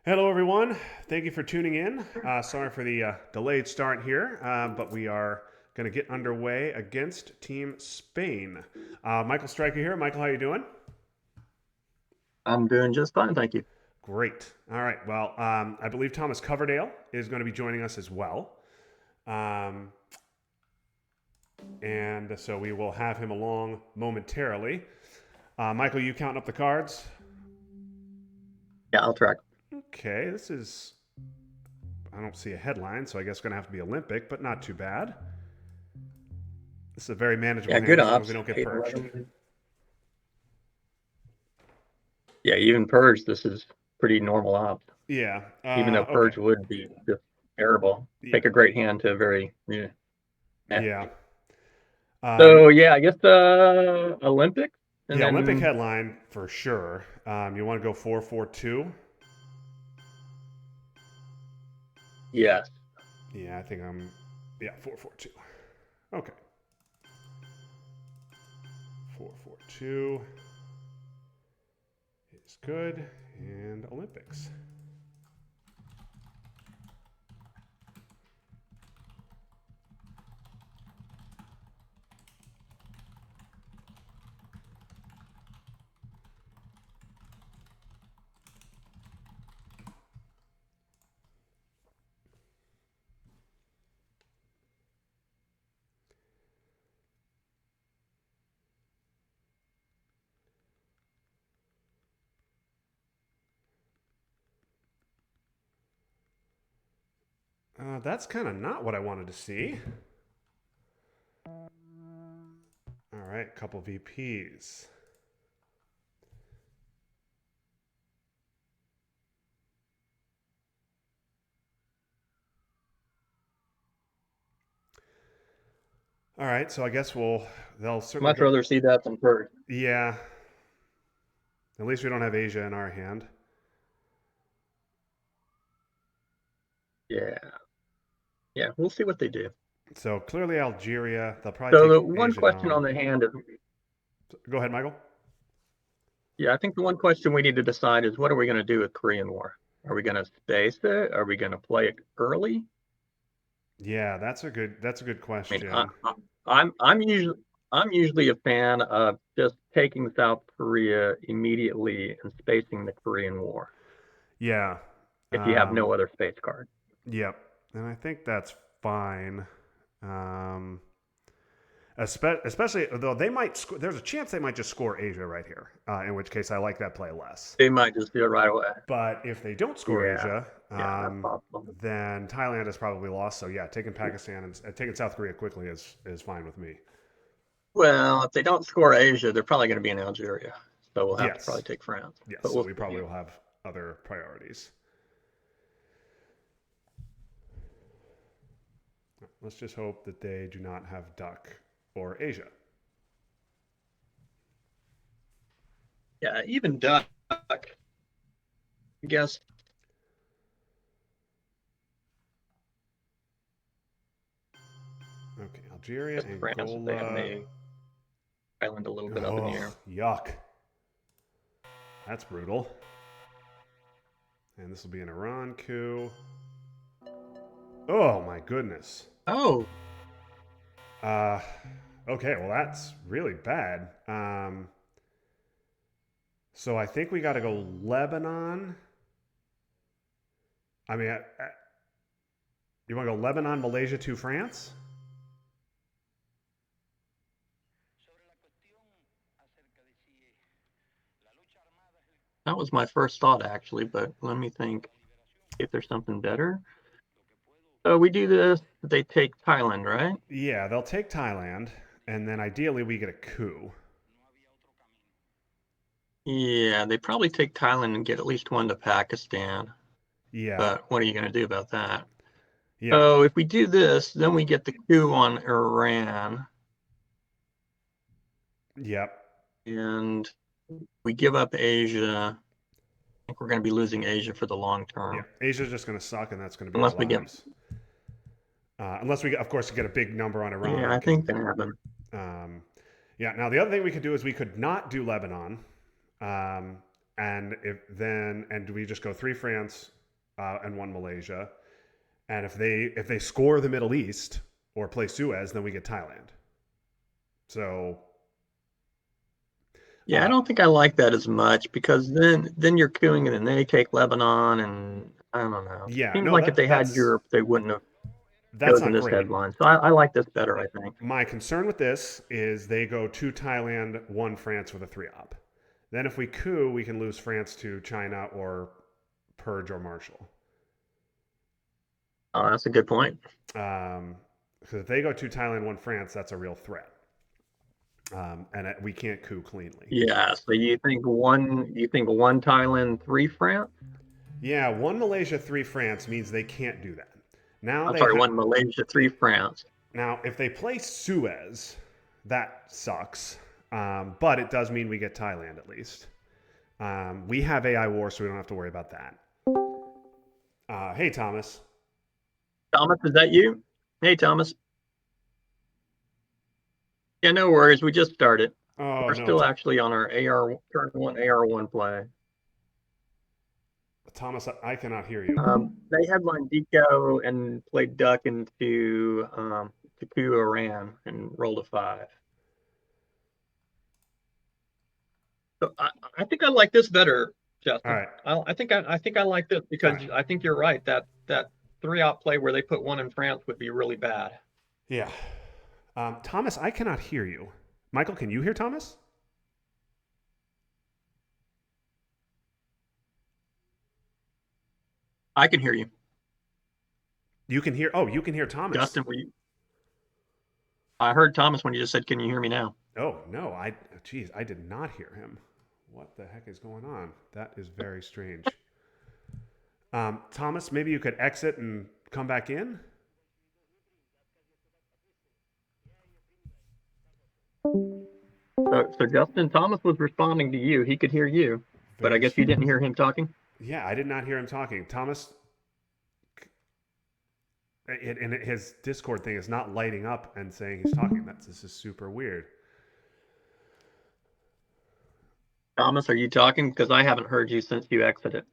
Hello, everyone. Thank you for tuning in. Sorry for the delayed start here, but we are going to get underway against Team Spain. Michael Stryker here. Michael, how you doing? I'm doing just fine, thank you. Great. All right. Well, I believe Thomas Coverdale is going to be joining us as well. Um, and so we will have him along momentarily. Michael, you counting up the cards? Yeah, I'll track. Okay, this is. I don't see a headline, so I guess it's going to have to be Olympic, but not too bad. This is a very manageable Yeah, hand good as long as we ops. don't get 8, purged. 11. Yeah, even purge, this is pretty normal ops. Yeah. Even though Okay. purge would be just terrible. Yeah. Take a great hand to a very eh. Yeah. Um, So yeah, I guess Olympics and yeah. Olympic then headline for sure. You want to go 4-4-2? yes. Yeah, I think I'm. Yeah, 4-4-2. Okay. 4-4-2 is good. And Olympics. That's kind of not what I wanted to see. All right, couple VPs. All right, so I guess they'll certainly Much go. rather see that than purge. Yeah, at least we don't have Asia in our hand. Yeah. Yeah, we'll see what they do. So clearly Algeria. They'll probably So the take one Asia question down. on the hand is Go ahead, Michael. yeah, I think the one question we need to decide is what are we going to do with Korean War? Are we going to space it? Are we going to play it early? Yeah, that's a good I mean, question. I'm usually a fan of just taking South Korea immediately and spacing the Korean War Yeah. if you have no Um, other space card. yep. And I think that's fine. Um, especially though there's a chance they might just score Asia right here. In which case, I like that play less. They might just do it right away. But if they don't score Yeah, Asia, yeah, that's possible. then Thailand is probably lost. So yeah, taking Pakistan and taking South Korea quickly is fine with me. Well, if they don't score Asia, they're probably going to be in Algeria, so we'll have to probably Yes. take France. Yes. But So we'll we see. probably will have other priorities. Let's just hope that they do not have duck or Asia. Yeah, even duck. I guess Okay, Algeria, just France if they have Angola. Navy. Island a little bit up in the Oh, air. yuck. That's brutal. And this will be an Iran coup. Oh, my goodness. Oh, Uh, okay, well, that's really bad. So I think we got to go Lebanon. I mean, you want to go Lebanon, Malaysia to France? that was my first thought actually, but let me think if there's something better. So we do this, they take Thailand, right? Yeah, they'll take Thailand, and then ideally we get a coup. Yeah, they probably take Thailand and get at least one to Pakistan. Yeah, But what are you going to do about that? yeah, So if we do this, then we get the coup on Iran yep, and we give up Asia. I think we're going to be losing Asia for the long yeah. term, Asia's just going to suck, and that's going to be our unless we get. lives. Unless we, of course, get a big number on Iran Yeah, and I think can. that happened. Um, yeah. Now the other thing we could do is we could not do Lebanon, um, and do we just go 3 France and 1 Malaysia? And if they score the Middle East or play Suez, then we get Thailand. So Yeah, I don't think I like that as much because then you're cooing and then they take Lebanon and I don't know. yeah, Seems no, like if they had Europe, they wouldn't have that's chosen not this great. headline. So I like this better, I think. My concern with this is they go 2 Thailand, 1 France with a 3-op. Then if we coup, we can lose France to China or Purge or Marshall. Oh, that's a good point. Because if they go 2 Thailand, 1 France, that's a real threat. And we can't coup cleanly. Yeah. So you think one Thailand, 3 France? Yeah, 1 Malaysia, 3 France means they can't do that. Now I'm they sorry, have. 1 Malaysia, 3 France. Now, if they play Suez, that sucks. But it does mean we get Thailand at least. We have AI War, so we don't have to worry about that. Hey, Thomas. Thomas, is that you? Hey, Thomas. Yeah, no worries. We just started. Oh, We're no. still actually on our turn 1 AR1 play. Thomas, I cannot hear you. They headlined Deco and played duck into Taku Iran and rolled a 5. So I think I like this better, All Justin. right. I think I like this because Fine. I think you're right that 3-op play where they put 1 in France would be really bad. Yeah. Thomas, I cannot hear you. Michael, can you hear Thomas? I can hear you, You can hear. Oh, you can hear Thomas. Justin. I heard Thomas when you just said, "Can you hear me now?" Oh no, geez, I did not hear him. What the heck is going on? That is very strange. Thomas, maybe you could exit and come back in. So Justin, Thomas was responding to you. He could hear you, but I guess you didn't hear him talking. Yeah, I did not hear him talking. Thomas, and his Discord thing is not lighting up and saying he's talking. This is super weird. Thomas, are you talking? Because I haven't heard you since you exited.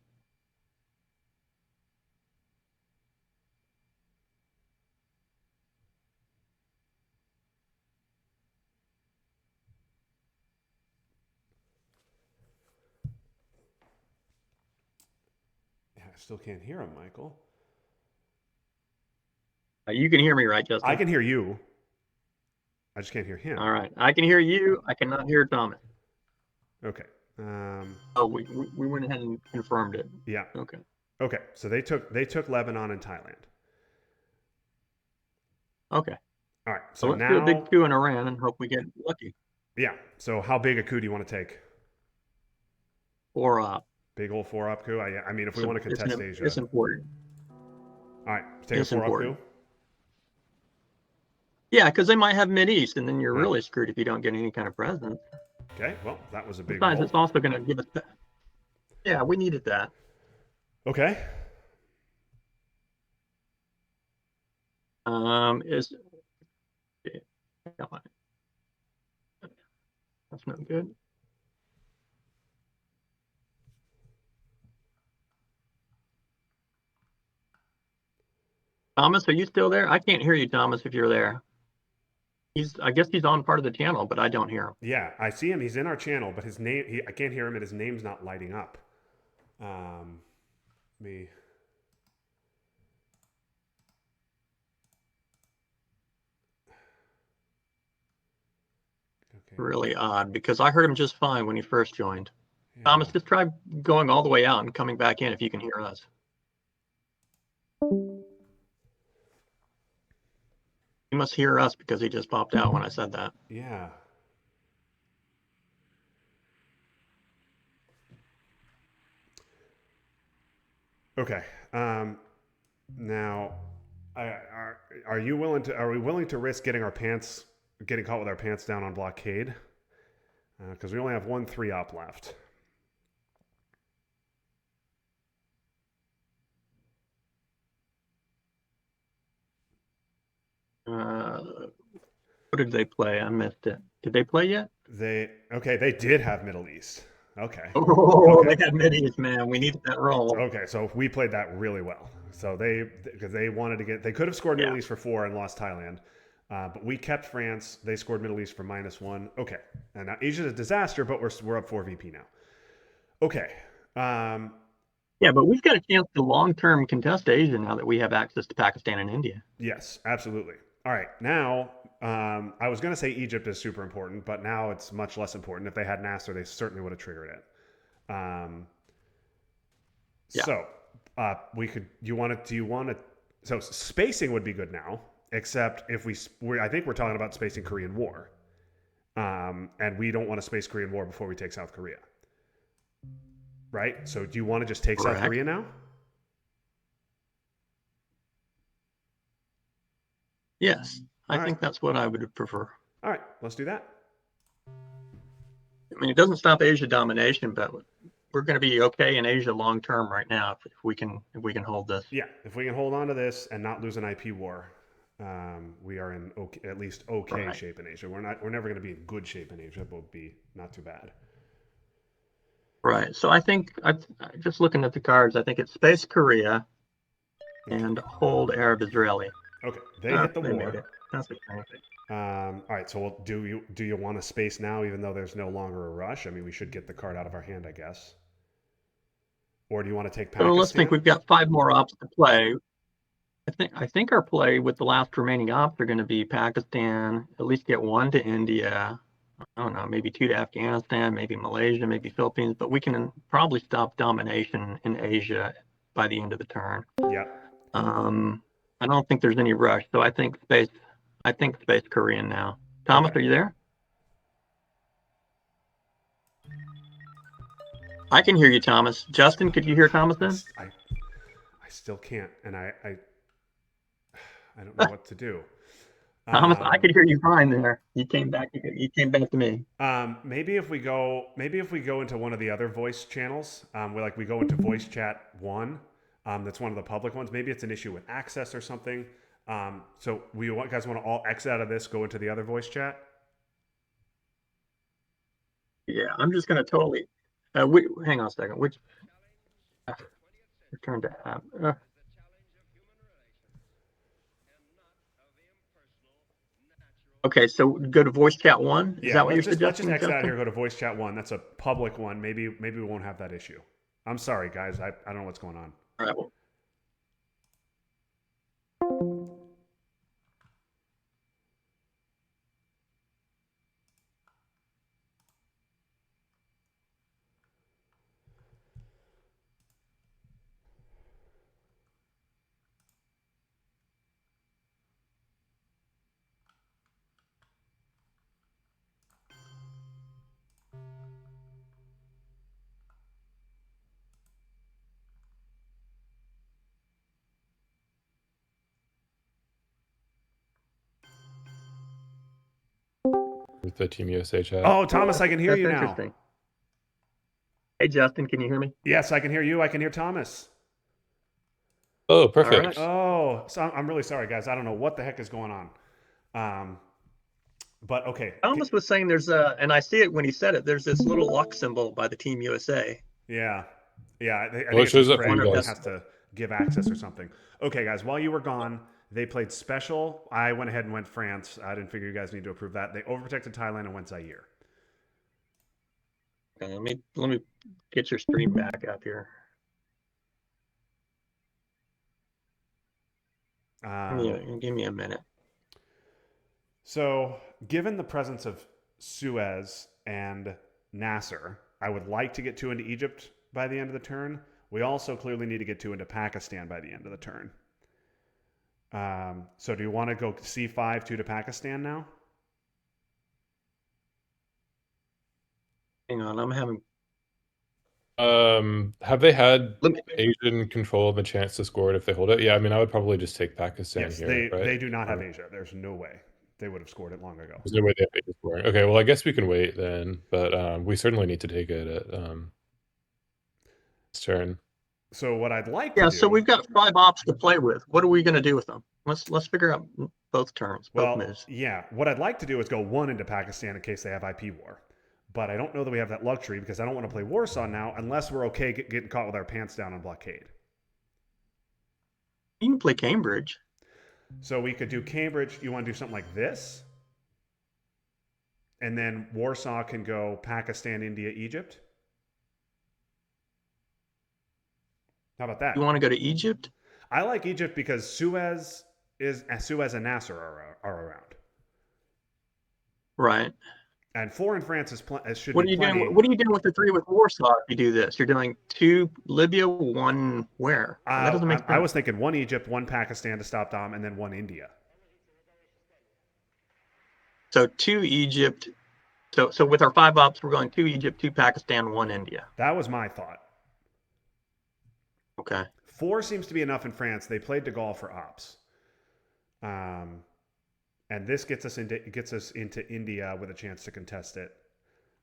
Yeah, I still can't hear him, Michael. You can hear me, right, Justin? I can hear you. I just can't hear him. All right, I can hear you. I cannot hear Thomas. Okay. Oh, we went ahead and confirmed it. Yeah. Okay. Okay. So they took Lebanon and Thailand. Okay. All right. So So let's now do a big coup in Iran and hope we get lucky. Yeah. So how big a coup do you want to take? 4-op. Big old 4-op coup. I mean, if we want to contest Asia, it's important. All right. Take a 4-op coup. Yeah, because they might have Mideast, and then you're really screwed if you don't get any kind of presence. Okay. Well, that was a big. Besides, it's also going to give us. Yeah, we needed that. Okay. Is that's not good. Thomas, are you still there? I can't hear you, Thomas, if you're there. I guess he's on part of the channel, but I don't hear him. Yeah, I see him. He's in our channel, but his name, I can't hear him, and his name's not lighting up. Me. Okay. Really odd, because I heard him just fine when he first joined. Yeah. Thomas, just try going all the way out and coming back in if you can hear us. He must hear us because he just popped out when I said that. Yeah. Okay. Now, are you willing to? Are we willing to risk getting caught with our pants down on blockade? Because we only have 1 3-op left. What did they play? I missed it. Did they play yet? They did have Middle East. Okay. Oh, Okay. they had middies, man. We needed that roll. Okay, so we played that really well. So because they wanted to get, they could have scored Yeah. Middle East for 4 and lost Thailand, but we kept France. They scored Middle East for -1. Okay, and now Asia's a disaster, but we're up 4 VP now. Okay, Yeah, but we've got a chance to long-term contest Asia now that we have access to Pakistan and India. yes, absolutely. All right, now I was going to say Egypt is super important, but now it's much less important. If they had Nasser, they certainly would have triggered it. Yeah. So we could. You want to? Do you want to? So spacing would be good now, except if I think we're talking about spacing Korean War, and we don't want to space Korean War before we take South Korea, right? So do you want to just take Correct. South Korea now? Yes, I think that's what I would prefer. All right, let's do that. I mean, it doesn't stop Asia domination, but we're going to be okay in Asia long term right now if we can hold this. Yeah, if we can hold on to this and not lose an IP war, we are in at least okay shape in Asia. We're never going to be in good shape in Asia, but we'll be not too bad. Right. So I think just looking at the cards, I think it's space Korea and hold Arab Israeli. Okay, they hit the war. Made it. That's exciting. All right, so do you want to space now, even though there's no longer a rush? I mean, we should get the card out of our hand, I guess. Or do you want to take Pakistan? So let's think. We've got 5 more ops to play. I think our play with the last remaining ops are going to be Pakistan. At least get 1 to India. I don't know, maybe 2 to Afghanistan, maybe Malaysia, maybe Philippines. But we can probably stop domination in Asia by the end of the turn. Yeah. I don't think there's any rush, so I think space Korean now. Thomas, okay. Are you there? I can hear you, Thomas. Justin, could you hear Thomas then? I still can't, and I don't know what to do. Thomas, I could hear you fine there. You came back to me. Maybe if we go into one of the other voice channels, we go into voice chat 1. That's one of the public ones. Maybe it's an issue with access or something. So guys want to all exit out of this, go into the other voice chat? Yeah, I'm just going to totally... hang on a second. Return to app. Okay, so go to voice chat 1. Is that what you're suggesting? Let's just exit out here. Go to voice chat 1. That's a public one. Maybe we won't have that issue. I'm sorry, guys. I don't know what's going on. All right. Well. With the Team USA chat. Oh, Thomas, I can hear you now. Hey, Justin, can you hear me? Yes, I can hear you. I can hear Thomas. Oh, perfect. Right. Oh, so I'm really sorry, guys. I don't know what the heck is going on. But okay. Thomas was saying and I see it when he said it, there's this little luck symbol by the Team USA. Yeah. Yeah. I think it shows up for you guys. Has to give access or something. Okay, guys, while you were gone, they played special. I went ahead and went France. I didn't figure you guys need to approve that. They overprotected Thailand and went Zaire. Okay, let me get your stream back up here. Give me a minute. So, given the presence of Suez and Nasser, I would like to get 2 into Egypt by the end of the turn. We also clearly need to get 2 into Pakistan by the end of the turn. So do you want to go C5, 2 to Pakistan now? Hang on, I'm having... have they had Asian control of a chance to score it if they hold it? Yeah, I mean, I would probably just take Pakistan yes, here, right? They do not have Asia. There's no way. They would have scored it long ago. There's no way they have Asia scoring. Okay, well, I guess we can wait then, but we certainly need to take it at this turn. So what I'd like to do... so we've got 5 ops to play with. What are we going to do with them? Let's figure out both turns, both moves. Yeah, what I'd like to do is go 1 into Pakistan in case they have IP war. But I don't know that we have that luxury because I don't want to play Warsaw now unless we're okay getting caught with our pants down on blockade. You can play Cambridge. So we could do Cambridge. You want to do something like this? And then Warsaw can go Pakistan, India, Egypt? How about that? You want to go to Egypt? I like Egypt because Suez and Nasser are around. Right. And 4 in France should What are be you plenty. doing? What are you doing with the 3 with Warsaw if you do this? You're doing 2 Libya, 1 where? That doesn't make sense. I was thinking 1 Egypt, 1 Pakistan to stop Dom, and then 1 India. So 2 Egypt. So with our 5 ops, we're going 2 Egypt, 2 Pakistan, 1 India. That was my thought. Okay. 4 seems to be enough in France. They played De Gaulle for ops. And this gets us into India with a chance to contest it.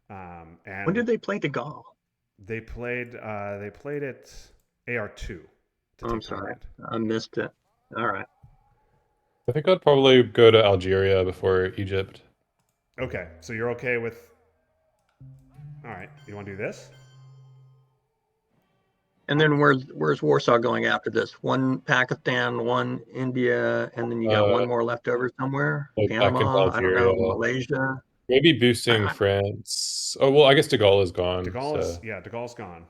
And When did they play De Gaulle? They played it AR2. I'm sorry, I missed it. All right. I think I'd probably go to Algeria before Egypt. Okay, so you're okay with... All right, you want to do this? And then where's Warsaw going after this? 1 Pakistan, 1 India, and then you got 1 more left over somewhere. Like back into Panama, I don't know, Algeria. Malaysia. Maybe boosting France. Oh, well, I guess De Gaulle is gone. De Gaulle's gone.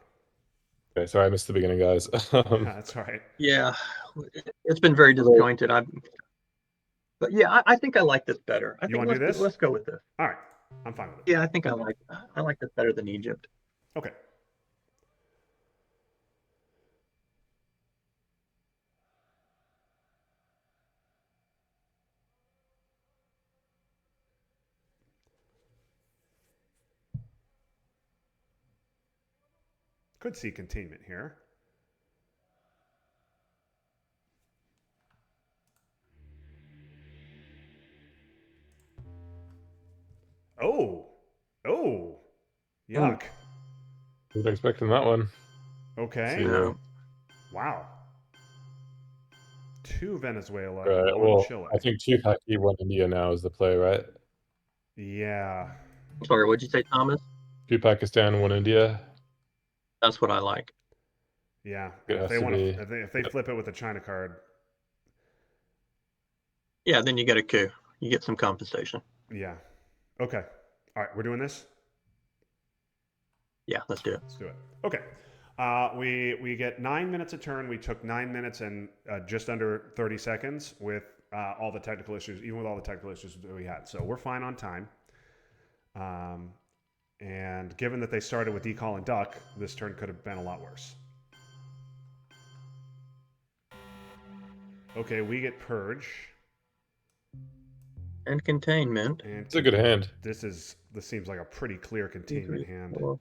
Okay, sorry, I missed the beginning, guys. That's all right. Yeah, it's been very disjointed. But yeah, I think I like this better. I You think wanna do this? let's go with this. All right, I'm fine with it. Yeah, I think I like this better than Egypt. Okay. Could see containment here. Oh, yuck. Wasn't expecting that one. Okay. No. Wow. 2 Venezuela, Right. 1 Well, Chile. I think 2 Paki, 1 India now is the play, right? Yeah. Sorry, what'd you say, Thomas? 2 Pakistan, 1 India. That's what I like. Yeah. It If has they to want be. to, if they flip it with a China card, Yeah, then you get a coup. You get some compensation. yeah. Okay. All right, we're doing this. Yeah, let's do it. Let's do it. Okay. We get 9 minutes a turn. We took 9 minutes and just under 30 seconds with all the technical issues, even with all the technical issues that we had. So we're fine on time. And given that they started with decall and duck, this turn could have been a lot worse. Okay, we get purge. And containment. And It's a good hand. this seems like a pretty clear containment hand. Well,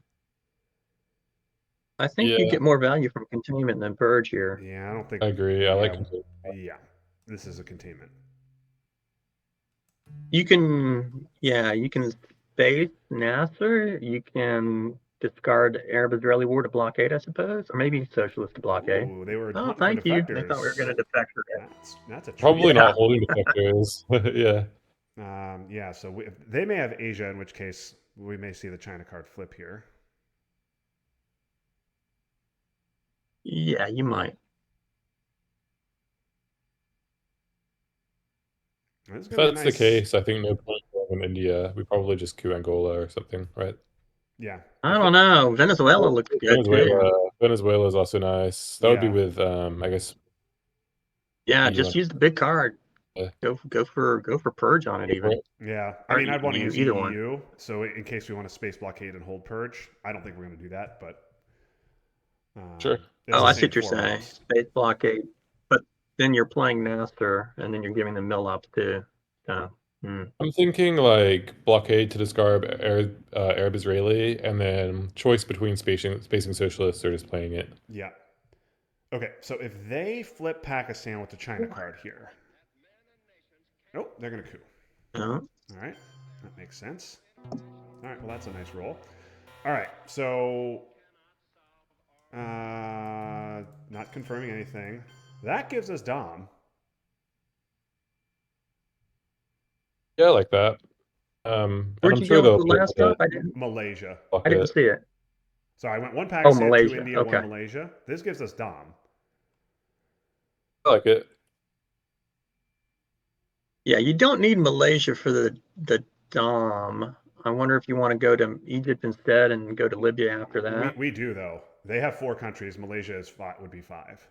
I think you Yeah. get more value from containment than purge here. Yeah, I don't think. I agree. I like Yeah, it. yeah, this is a containment. You can space Nasser. You can discard Arab-Israeli war to blockade, I suppose, or maybe socialist to blockade. Ooh, they were Oh, hunting for thank you. They defectors. thought we were going to defect. That's a Probably treat. not holding defectors. Yeah. Yeah, so they may have Asia, in which case we may see the China card flip here. Yeah, you might. This is If gonna be that's nice. the case, I think no point going in India. We probably just coup Angola or something, right? Yeah. I don't know. Venezuela looks good too. Venezuela is also nice. That would be Yeah. with, I guess. Yeah, you just want- use the big card. Yeah. Go for purge on it even. Yeah. Or I mean, I'd want to EU, use either EU, one. so in case we want to space blockade and hold purge. I don't think we're going to do that, but. Sure. it's Oh, the I same see what you're four of saying. us. Space blockade. But then you're playing Nasser, and then you're giving them mill ups too. I'm thinking like blockade to discard Arab Israeli, and then choice between spacing socialists or just playing it. Yeah. Okay, so if they flip Pakistan with the China card here. Nope, they're going to coup. No. All right, that makes sense. All right, well, that's a nice roll. All right, so not confirming anything. That gives us Dom. Yeah, I like that. And Where'd I'm you sure go they'll with the last put up? Malaysia. block I didn't it. see it. So I went one Oh, Pakistan, two Malaysia. India, one Okay. Malaysia. This gives us Dom. I like it. Yeah, you don't need Malaysia for the Dom. I wonder if you want to go to Egypt instead and go to Libya after that. We do though. They have 4 countries. Malaysia is would be 5.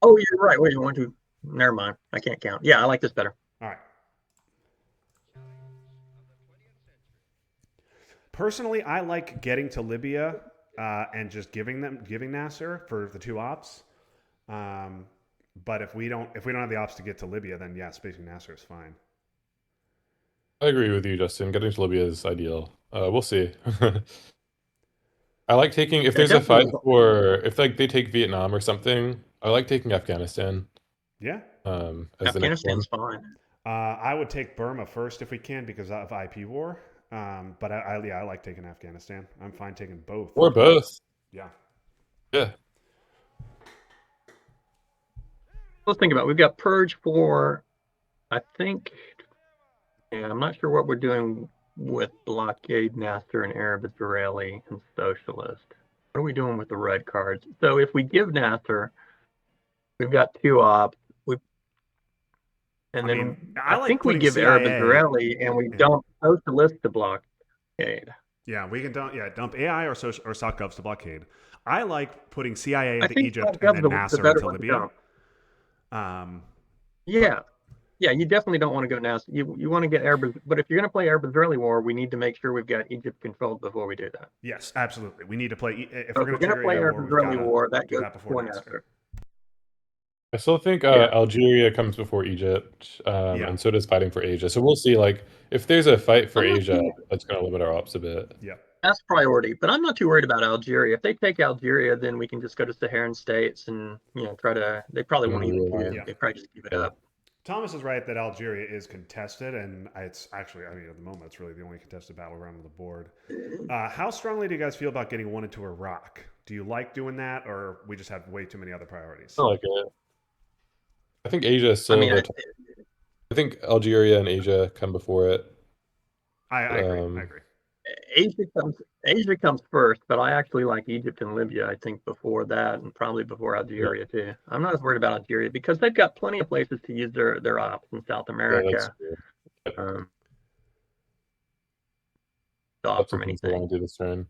Oh, you're right. Wait, 1, 2. Never mind. I can't count. Yeah, I like this better. All right. Personally, I like getting to Libya and just giving Nasser for the 2 ops. But if we don't have the ops to get to Libya, then yeah, spacing Nasser is fine. I agree with you, Justin. Getting to Libya is ideal. We'll see. I like taking if Yeah, there's a fight definitely. for if like they take Vietnam or something. I like taking Afghanistan Yeah. as the next one. Afghanistan's fine. I would take Burma first if we can because of IP war. But I like taking Afghanistan. I'm fine taking both. Or both. Yeah. Yeah. Let's think about it. We've got Purge for, I think, yeah, I'm not sure what we're doing with Blockade, Nasser, and Arab Israeli and Socialist. What are we doing with the red cards? So if we give Nasser, we've got 2 ops. And I then mean, I like think we putting give Arab CIA Israeli and we in. dump Socialist to Blockade. Yeah, we can dump AI or SOCGovs to blockade. I like putting CIA I into think Egypt and SOCGov's then the Nasser better into one to Libya. dump. Um, Yeah. Yeah, you definitely don't want to go Nasser. You want to get Arab, but if you're going to play Arab Israeli war, we need to make sure we've got Egypt controlled before we do that. yes, absolutely. We need to play. If So we're if going to we're going to trigger play AI Arab war, we've Israeli got to war, that do goes that before before Nasser. Nasser. I still think Yeah. Algeria comes before Egypt, Yeah. and so does fighting for Asia. So we'll see. Like, if there's a fight for I'm not Asia, too- that's going to limit our ops a bit. Yeah. That's priority, but I'm not too worried about Algeria. If they take Algeria, then we can just go to Saharan states and try to. They probably won't even Yeah. do. They probably just give it Yeah. up. Thomas is right that Algeria is contested, and it's actually, I mean, at the moment, it's really the only contested battleground on the board. How strongly do you guys feel about getting one into Iraq? Do you like doing that, or we just have way too many other priorities? I like it. I think Asia is I still mean, I think Algeria and Asia come before it. I agree. I agree. Asia comes first, but I actually like Egypt and Libya. I think before that, and probably before Algeria too. I'm not as worried about Algeria because they've got plenty of places to use their ops in South Yeah, that's America. true. Off That's from something I anything. want to do this turn.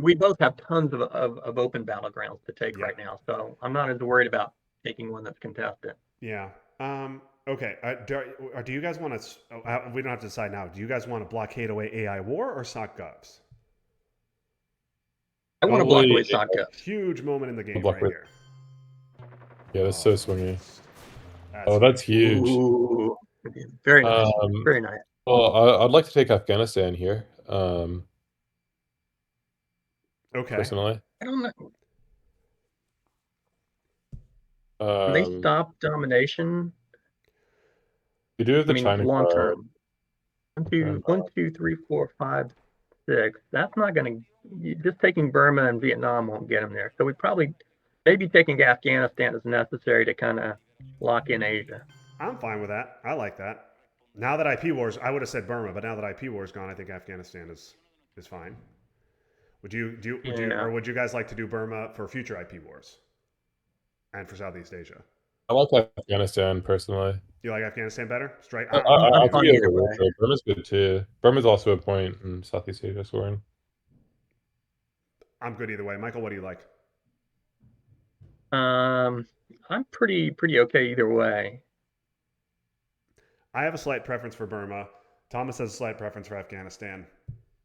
We both have tons of open battlegrounds to take Yeah. right now, so I'm not as worried about taking one that's contested. Yeah. Okay. Do you guys want to? We don't have to decide now. Do you guys want to blockade away AI war or SOCGovs? I want to block Probably- away SOCGovs. Huge moment in the game block right away- here. Yeah, that's so swingy. That's Oh, that's huge. Ooh, very nice. Very nice. Well, I'd like to take Afghanistan here. okay. Personally, I don't know. Can they stop domination? you do have the I mean, China long card. term. 1, 2, 3, 4, 5, 6. That's not going to. Just taking Burma and Vietnam won't get them there. So we probably maybe taking Afghanistan is necessary to kind of lock in Asia. I'm fine with that. I like that. Now that IP wars, I would have said Burma, but now that IP war is gone, I think Afghanistan is fine. Would you or would you guys like to do Burma for future IP wars and for Southeast Asia? I like Afghanistan personally. You like Afghanistan better? Straight. I fine think either way. Burma's good too. Burma's also a point in Southeast Asia, Soren. I'm good either way. Michael, what do you like? I'm pretty okay either way. I have a slight preference for Burma. Thomas has a slight preference for Afghanistan.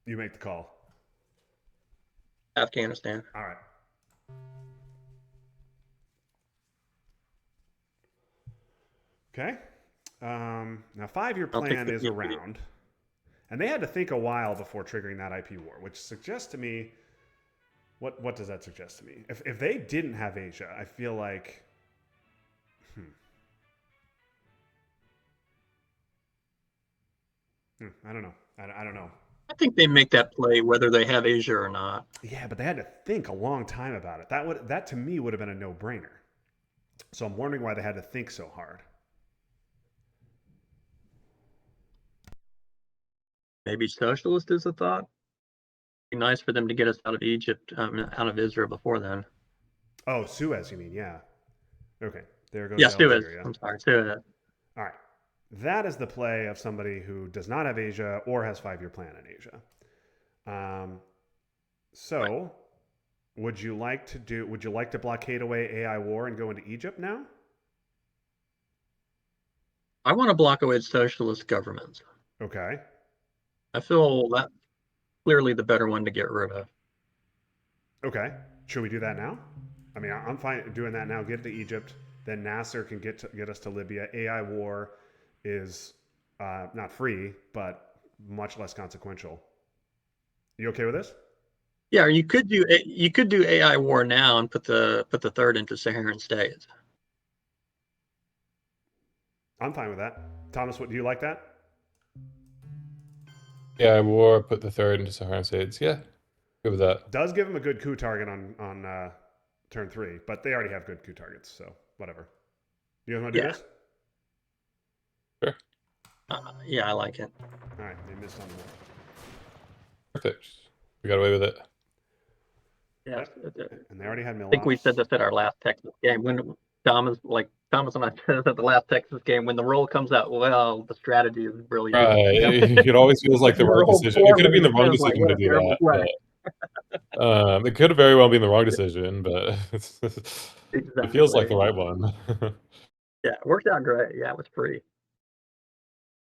You make the call. Afghanistan. All right. Okay. Now, 5-year I'll take plan is 50-50. around. And they had to think a while before triggering that IP war, which suggests to me, what does that suggest to me? If they didn't have Asia, I feel like, I don't know. I don't know. I think they make that play whether they have Asia or not. Yeah, but they had to think a long time about it. That to me would have been a no-brainer. So I'm wondering why they had to think so hard. Maybe socialist is a thought. Be nice for them to get us out of Egypt, out of Israel before then. Oh, Suez, you mean? Yeah. Okay. There goes Yeah, Suez. Algeria. I'm sorry, Suez. All right. That is the play of somebody who does not have Asia or has 5-year plan in Asia. So, would you like to blockade away AI war and go into Egypt now? I want to block away socialist governments. Okay. I feel that clearly the better one to get rid of. Okay. Should we do that now? I mean, I'm fine doing that now. Get to Egypt, then Nasser can get us to Libya. AI war is not free, but much less consequential. You okay with this? Yeah, you could do AI war now and put the third into Saharan states. I'm fine with that. Thomas, what do you like that? Yeah, war, put the third into Saharan states. Yeah, good with that. Does give them a good coup target on turn 3, but they already have good coup targets, so whatever. You guys want to do this? Sure. Yeah, I like it. All right, they missed on the Perfect. We got away with it. Yeah, and they already had Milosh. I think we said this at our last Texas game when Thomas and I said this at the last Texas game. When the roll comes out, well, the strategy is brilliant. Right. It always feels like the wrong decision. It could have been the wrong decision to do that. But, it could have very well been the wrong decision, but it feels like the right one. Yeah, it worked out great. Yeah, it was free.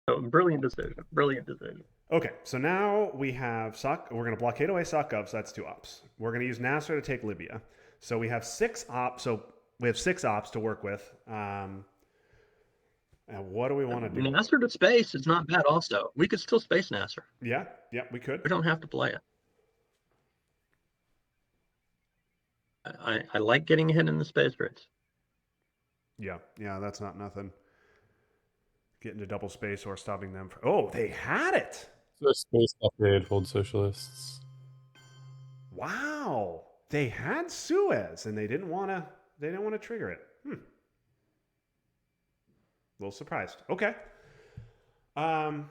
So brilliant decision. Brilliant decision. Okay, so now we have we're going to blockade away Sakov, so that's 2 ops. We're going to use Nasser to take Libya. So we have 6 ops. So we have 6 ops to work with. And what do we want to do? Nasser to space is not bad. Also, we could still space Nasser. Yeah, we could. We don't have to play it. I like getting ahead in the space race. Yeah, that's not nothing. Getting to double space or stopping them. Oh, they had it. So space upgrade hold socialists. Wow, they had Suez and they didn't want to trigger it. A little surprised. Okay. They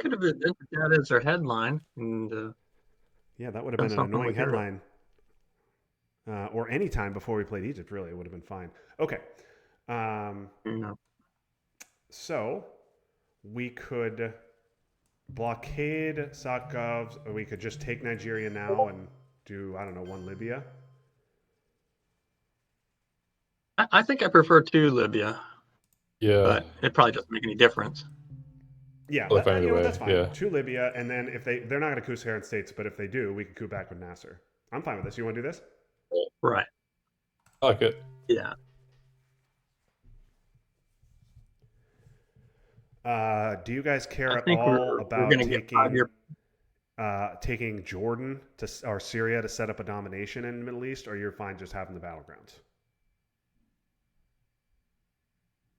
could have invented that as their headline, and yeah, that would have been an annoying headline. Or any time before we played Egypt, really, it would have been fine. Okay. So we could blockade Sakov, or we could just take Nigeria now and do, I don't know, 1 Libya. I think I prefer 2 Libya. Yeah. But it probably doesn't make any difference. Yeah, that's fine. Yeah. 2 Libya, and then if they're not going to coup Saharan states, but if they do, we can coup back with Nasser. I'm fine with this. You want to do this? Right. I like it. Yeah. Do you guys care at all about taking Jordan or Syria to set up a domination in the Middle East, or you're fine just having the battlegrounds?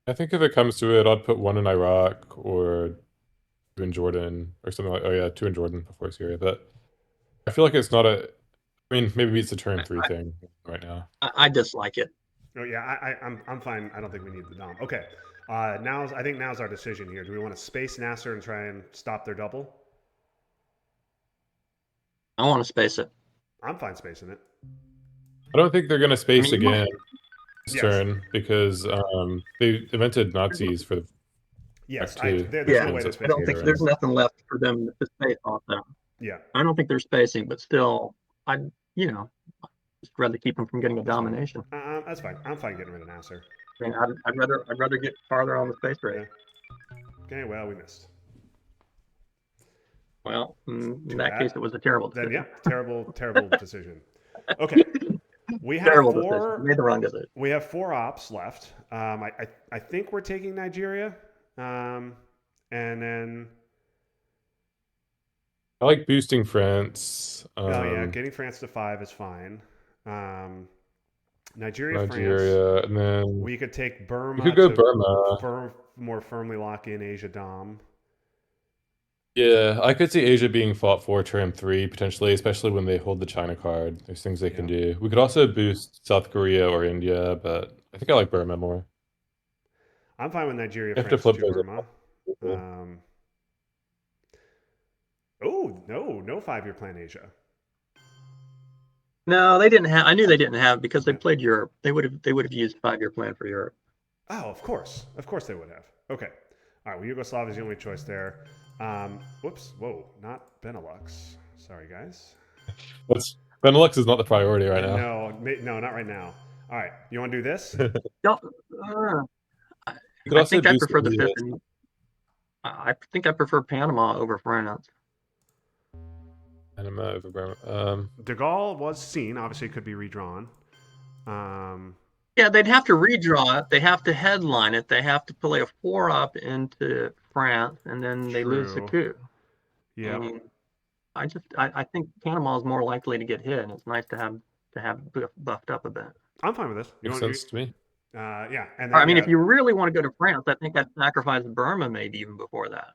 I think if it comes to it, I'd put 1 in Iraq or 2 in Jordan or something like. Oh yeah, 2 in Jordan before Syria. But I feel like it's not a. I mean, maybe it's a turn 3 thing right now. I dislike it. Oh yeah, I'm fine. I don't think we need the dom. Okay, I think now's our decision here. Do we want to space Nasser and try and stop their double? I want to space it. I'm fine spacing it. I don't think they're going to space again this turn because they invented Nazis for the. Yes, there's no way to space. I don't think there's nothing left for them to space also. Yeah, I don't think they're spacing, but still, I'd just rather keep them from getting a domination. That's fine. I'm fine getting rid of Nasser. I mean, I'd rather get farther on the space race. Yeah. Okay, well, we missed. Well, in that case, it was a terrible decision. Then, yeah, terrible decision. Okay, we have terrible 4. Decision. Made the wrong decision. We have 4 ops left. I think we're taking Nigeria, and then. I like boosting France. Getting France to 5 is fine. Nigeria, France, and then we could take Burma. We could go Burma. More firmly lock in Asia Dom. Yeah, I could see Asia being fought for turn 3 potentially, especially when they hold the China card. There's things they can do. We could also boost South Korea or India, but I think I like Burma more. I'm fine with Nigeria, You have to France, flip to those. Burma. Oh no 5-year plan Asia. No, they didn't have. I knew they didn't have because they Yeah. played Europe. They would have used 5-year plan for Europe. Oh, of course they would have. Okay, all right. Well, Yugoslavia is the only choice there. Whoops, whoa, not Benelux. Sorry, guys. Benelux is not the priority right now. No, not right now. All right, you want to do this? No, You could I also think I do prefer the some fifth. I think I prefer Panama over France. Panama over Burma. De Gaulle was seen. Obviously, it could be redrawn. Yeah, they'd have to redraw it. They have to headline it. They have to play a 4-up into France, and then they lose the True. coup. Yeah. I mean, I think Panama is more likely to get hit, and it's nice to have buffed up a bit. I'm fine with this. Makes sense to me. Yeah, and then, I mean, if you really want to go to France, I think I'd sacrifice Burma maybe even before that.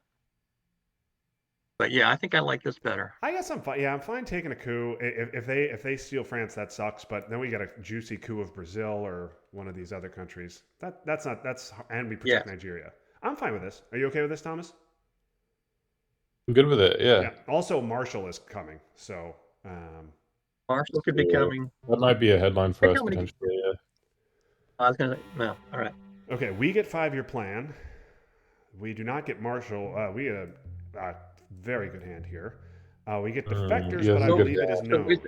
But yeah, I think I like this better. I guess I'm fine. Yeah, I'm fine taking a coup. If they steal France, that sucks. But then we get a juicy coup of Brazil or one of these other countries. And we protect Nigeria. I'm fine with this. Are you okay with this, Thomas? I'm good with it. Yeah. Also, Marshall is coming, so Marshall could be coming. That might be a headline for us potentially. Yeah. I was gonna say no. All right. Okay, we get 5-year plan. We do not get Marshall. We get a very good hand here. We get defectors, but I believe it is known.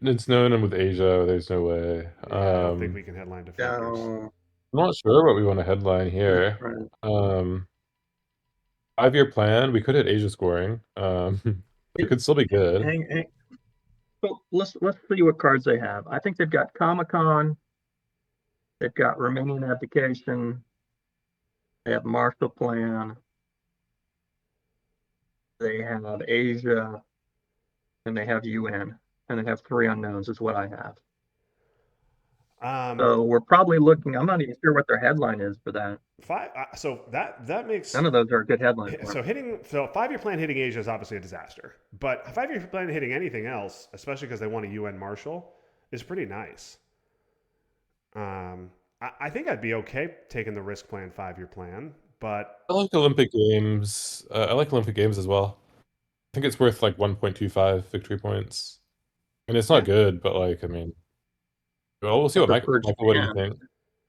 It's known, and with Asia, there's no way. Yeah, I don't think we can headline defectors. I'm not sure what we want to headline here. 5-year plan. We could hit Asia scoring. It could still be good. So let's see what cards they have. I think they've got Comic-Con. They've got Romanian abdication. They have Marshall Plan. They have Asia, and they have UN, and they have 3 unknowns is what I have. So we're probably looking. I'm not even sure what their headline is for that. So that makes none of those are a good headline. So 5-year plan hitting Asia is obviously a disaster, but a 5-year plan hitting anything else, especially because they want a UN Marshal, is pretty nice. I think I'd be okay taking the risk plan 5-year plan, but I like Olympic Games. I like Olympic Games as well. I think it's worth like 1.25 victory points. And it's not good, but like, I mean, well, we'll see what Michael, what do you think?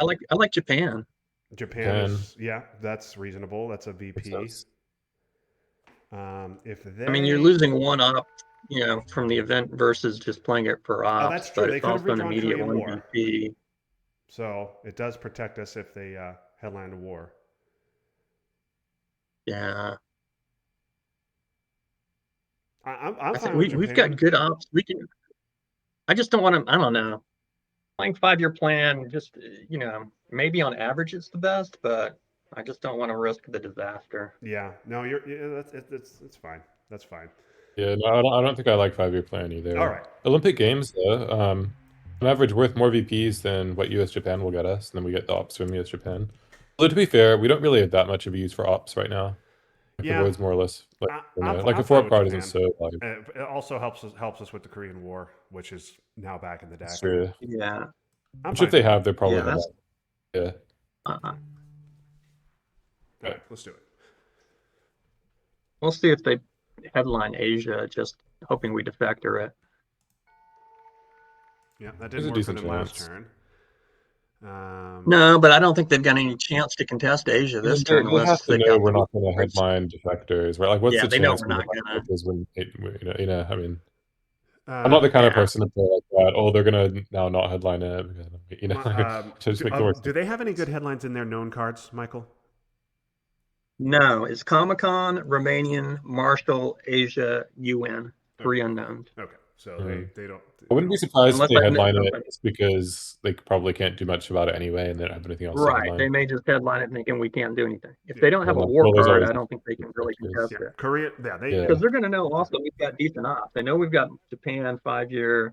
I like Japan. Japan is, yeah, that's reasonable. That's a VP. I mean, you're losing 1 up, from the event versus just playing it for ops. Oh, that's true. But they it's could have also an redrawn immediate Korean 1 War. VP. So it does protect us if they headline a war. Yeah. I'm fine we've got good ops. I just don't want to. I don't know. Playing 5-year plan, just maybe on average it's the best, but I just don't want to risk the disaster. Yeah. No, it's fine. That's fine. Yeah. No, I don't think I like 5-year plan either. All right. Olympic Games though, on average worth more VPs than what US Japan will get us, and then we get the ops from US Japan. Although to be fair, we don't really have that much of a use for ops right now. Yeah, it's more or less like I'm a 4-up card isn't so valuable. It also helps us with the Korean War, which is now back in the deck. True. Yeah. Which if they have, they're probably Okay, let's do it. We'll see if they headline Asia, just hoping we defector it. Yeah, that didn't work for them last turn. No, but I don't think they've got any chance to contest Asia this turn unless they know we're not going to headline defectors, right? Like, what's the chance? They know we're not going to. I mean, I'm not the kind of person to play like that. Oh, they're going to now not headline it. Do they have any good headlines in their known cards, Michael? No, it's Comic-Con, Romanian, Marshall, Asia, UN, 3 unknowns. Okay. So they don't. I wouldn't be surprised if they headline it just because they probably can't do much about it anyway, and they don't have anything else. Right, they may just headline it thinking we can't do anything. If they don't have a war card, I don't think they can really contest it. Korea, because they're going to know also we've got decent ops. They know we've got Japan 5-year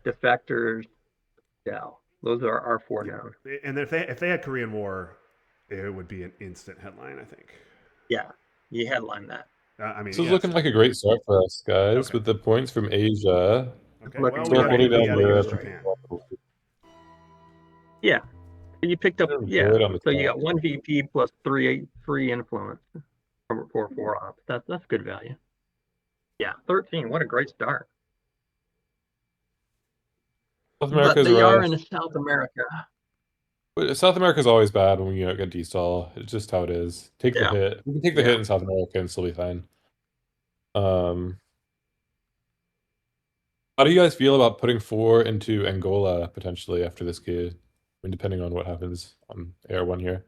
defectors. Yeah, those are our 4 now. And if they had Korean War, it would be an instant headline, I think. Yeah, you headline that. This is looking like a great start for us, guys, with the points from Asia. Okay, well, we got Japan. Yeah. You picked up, They're yeah. good on the So you top. got 1 VP plus three influence for 4 ops. That's good value. Yeah, 13. What a great start. South But America's they are rough. in South America. But South America's always bad when you don't get D-stall. It's just how it is. Take the Yeah. hit. We can take the Yeah. hit in South America and still be fine. How do you guys feel about putting 4 into Angola potentially after this kid? I mean, depending on what happens on Air 1 here.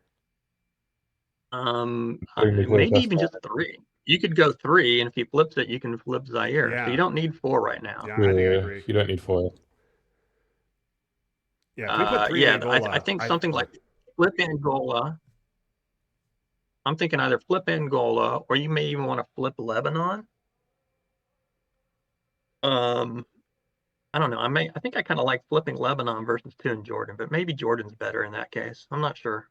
Putting the Maybe test even just 3. You could go 3, and if he flips it, you can flip Zaire. So Yeah. you don't need 4 right now. Yeah, I think I Yeah, agree. you don't need 4. Yeah, if we put 3 in Yeah, Angola, I think something like flip Angola. I'm thinking either flip Angola, or you may even want to flip Lebanon. I don't know. I think I kind of like flipping Lebanon versus 2 in Jordan, but maybe Jordan's better in that case. I'm not sure.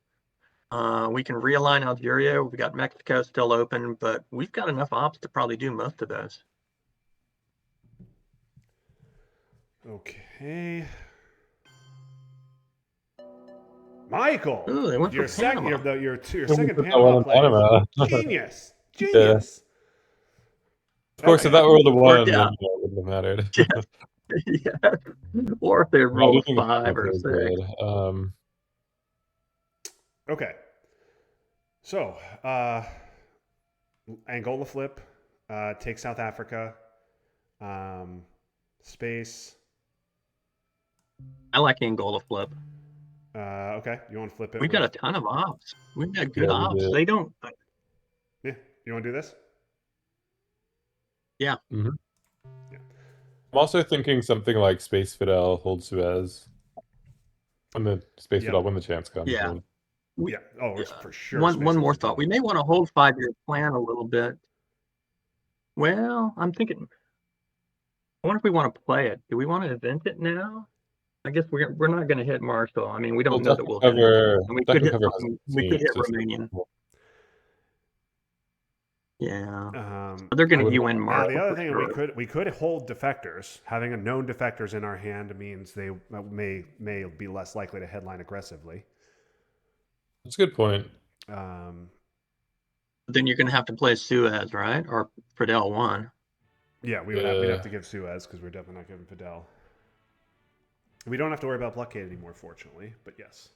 We can realign Algeria. We've got Mexico still open, but we've got enough ops to probably do most of those. Okay. Michael, Ooh, they went your for second, Panama. your Put second that Panama one in play. Panama. Genius, genius. Of course, Okay. if that were the one, yeah. then it wouldn't have mattered. Yeah. Or if they I roll do a think the 5 or a Panama is 6. good. Okay. So, Angola flip, take South Africa, space. I like Angola flip. Okay, you want to flip it? We've got a ton of ops. We've got good Yeah, we ops. do. They don't. Yeah, you want to do this? Yeah. Mm-hmm. Yeah. I'm also thinking something like Space Fidel hold Suez. When the Space Fidel, when the chance comes. Yeah. Yeah. Oh, it's for sure. One more thought. We may want to hold 5-year plan a little bit. Well, I'm thinking. I wonder if we want to play it. Do we want to event it now? I guess we're not going to hit Marshall. I mean, we don't know that we'll hit it. And we could hit Romanian. Yeah. They're going to UN Marshall. The other thing we could hold defectors. Having a known defectors in our hand means they may be less likely to headline aggressively. That's a good point. Then you're going to have to play Suez, right? Or Fidel 1. Yeah, we'd have to give Suez because we're definitely not giving Fidel. We don't have to worry about blockade anymore, fortunately, but yes.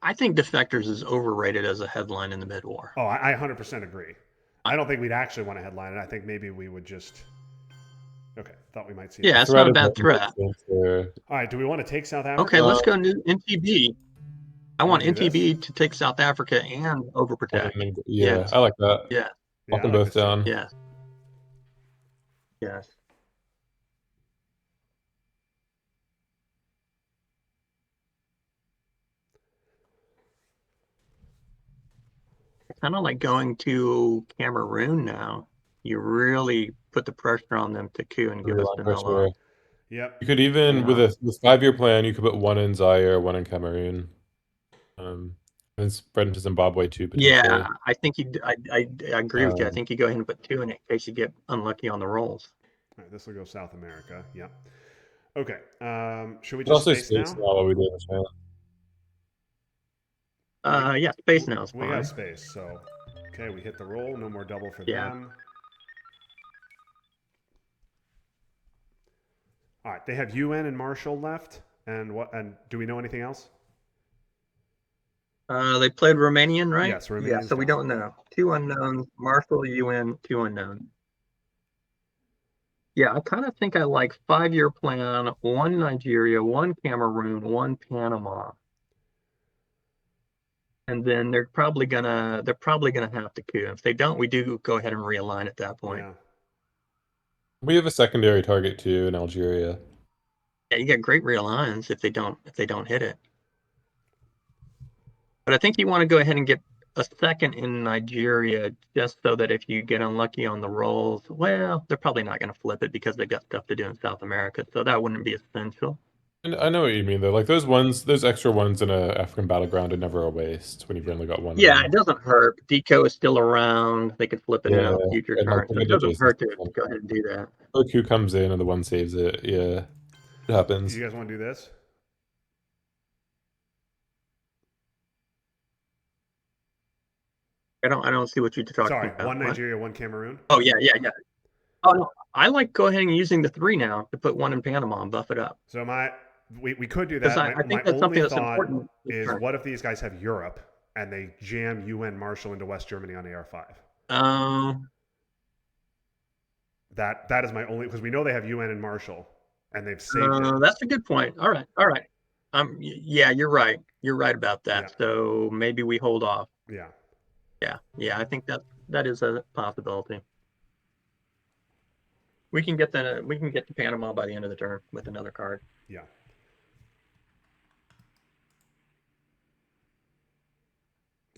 I think defectors is overrated as a headline in the mid-war. Oh, I 100% agree. I don't think we'd actually want to headline it. I think maybe we would just... Okay, thought we might see it. It's not a bad threat. All right, do we want to take South Africa? Okay, let's go NTB. I want NTB to take South Africa and overprotect. Yeah, I like that. Yeah. Lock them both down. Yes. Yes. Kind of like going to Cameroon now. You really put the pressure on them to coup and give us the no. Yep. You could even with a 5-year plan, you could put 1 in Zaire, 1 in Cameroon, and spread into Zimbabwe too. Yeah, I think I agree with you. I think you go ahead and put 2 in case you get unlucky on the rolls. All right, this will go South America. Yep. Okay. Should we just space now? While we do this, yeah, space now is fine. We got space, so okay, we hit the roll. No more double for them. All right, they have UN and Marshall left, and what? And do we know anything else? They played Romanian, right? Yes, Romanian. Yeah, so we don't know. 2 unknowns. Marshall, UN, 2 unknowns. Yeah, I kind of think I like 5-year plan, 1 Nigeria, 1 Cameroon, 1 Panama. And then they're probably gonna have to coup. If they don't, we do go ahead and realign at that point. Yeah. We have a secondary target too in Algeria. Yeah, you get great realigns if they don't hit it. But I think you want to go ahead and get a second in Nigeria just so that if you get unlucky on the rolls, well, they're probably not going to flip it because they've got stuff to do in South America. So that wouldn't be essential. And I know what you mean though. Like those extra ones in a African battleground are never a waste when you've only got 1. Yeah, it doesn't hurt. Deco is still around. They could flip it in a future turn. So it doesn't hurt to go ahead and do that. OQ comes in and the 1 saves it. Yeah, it happens. You guys want to do this? I don't see what you're talking Sorry, about. one What? Nigeria, one Cameroon. Oh yeah, yeah, yeah. Oh no, I like go ahead and using the 3 now to put one in Panama and buff it up So we could do because that. I My think that's something only that's thought important this is, turn. what if these guys have Europe and they jam UN Marshall into West Germany on AR5? Um, That is my only, because we know they have UN and Marshall, and they've saved it. that's a good point. All right, all right. Yeah, you're right. You're right about that. Yeah. So maybe we hold off. Yeah. Yeah, yeah. I think that is a possibility. We can get to Panama by the end of the turn with another card. Yeah.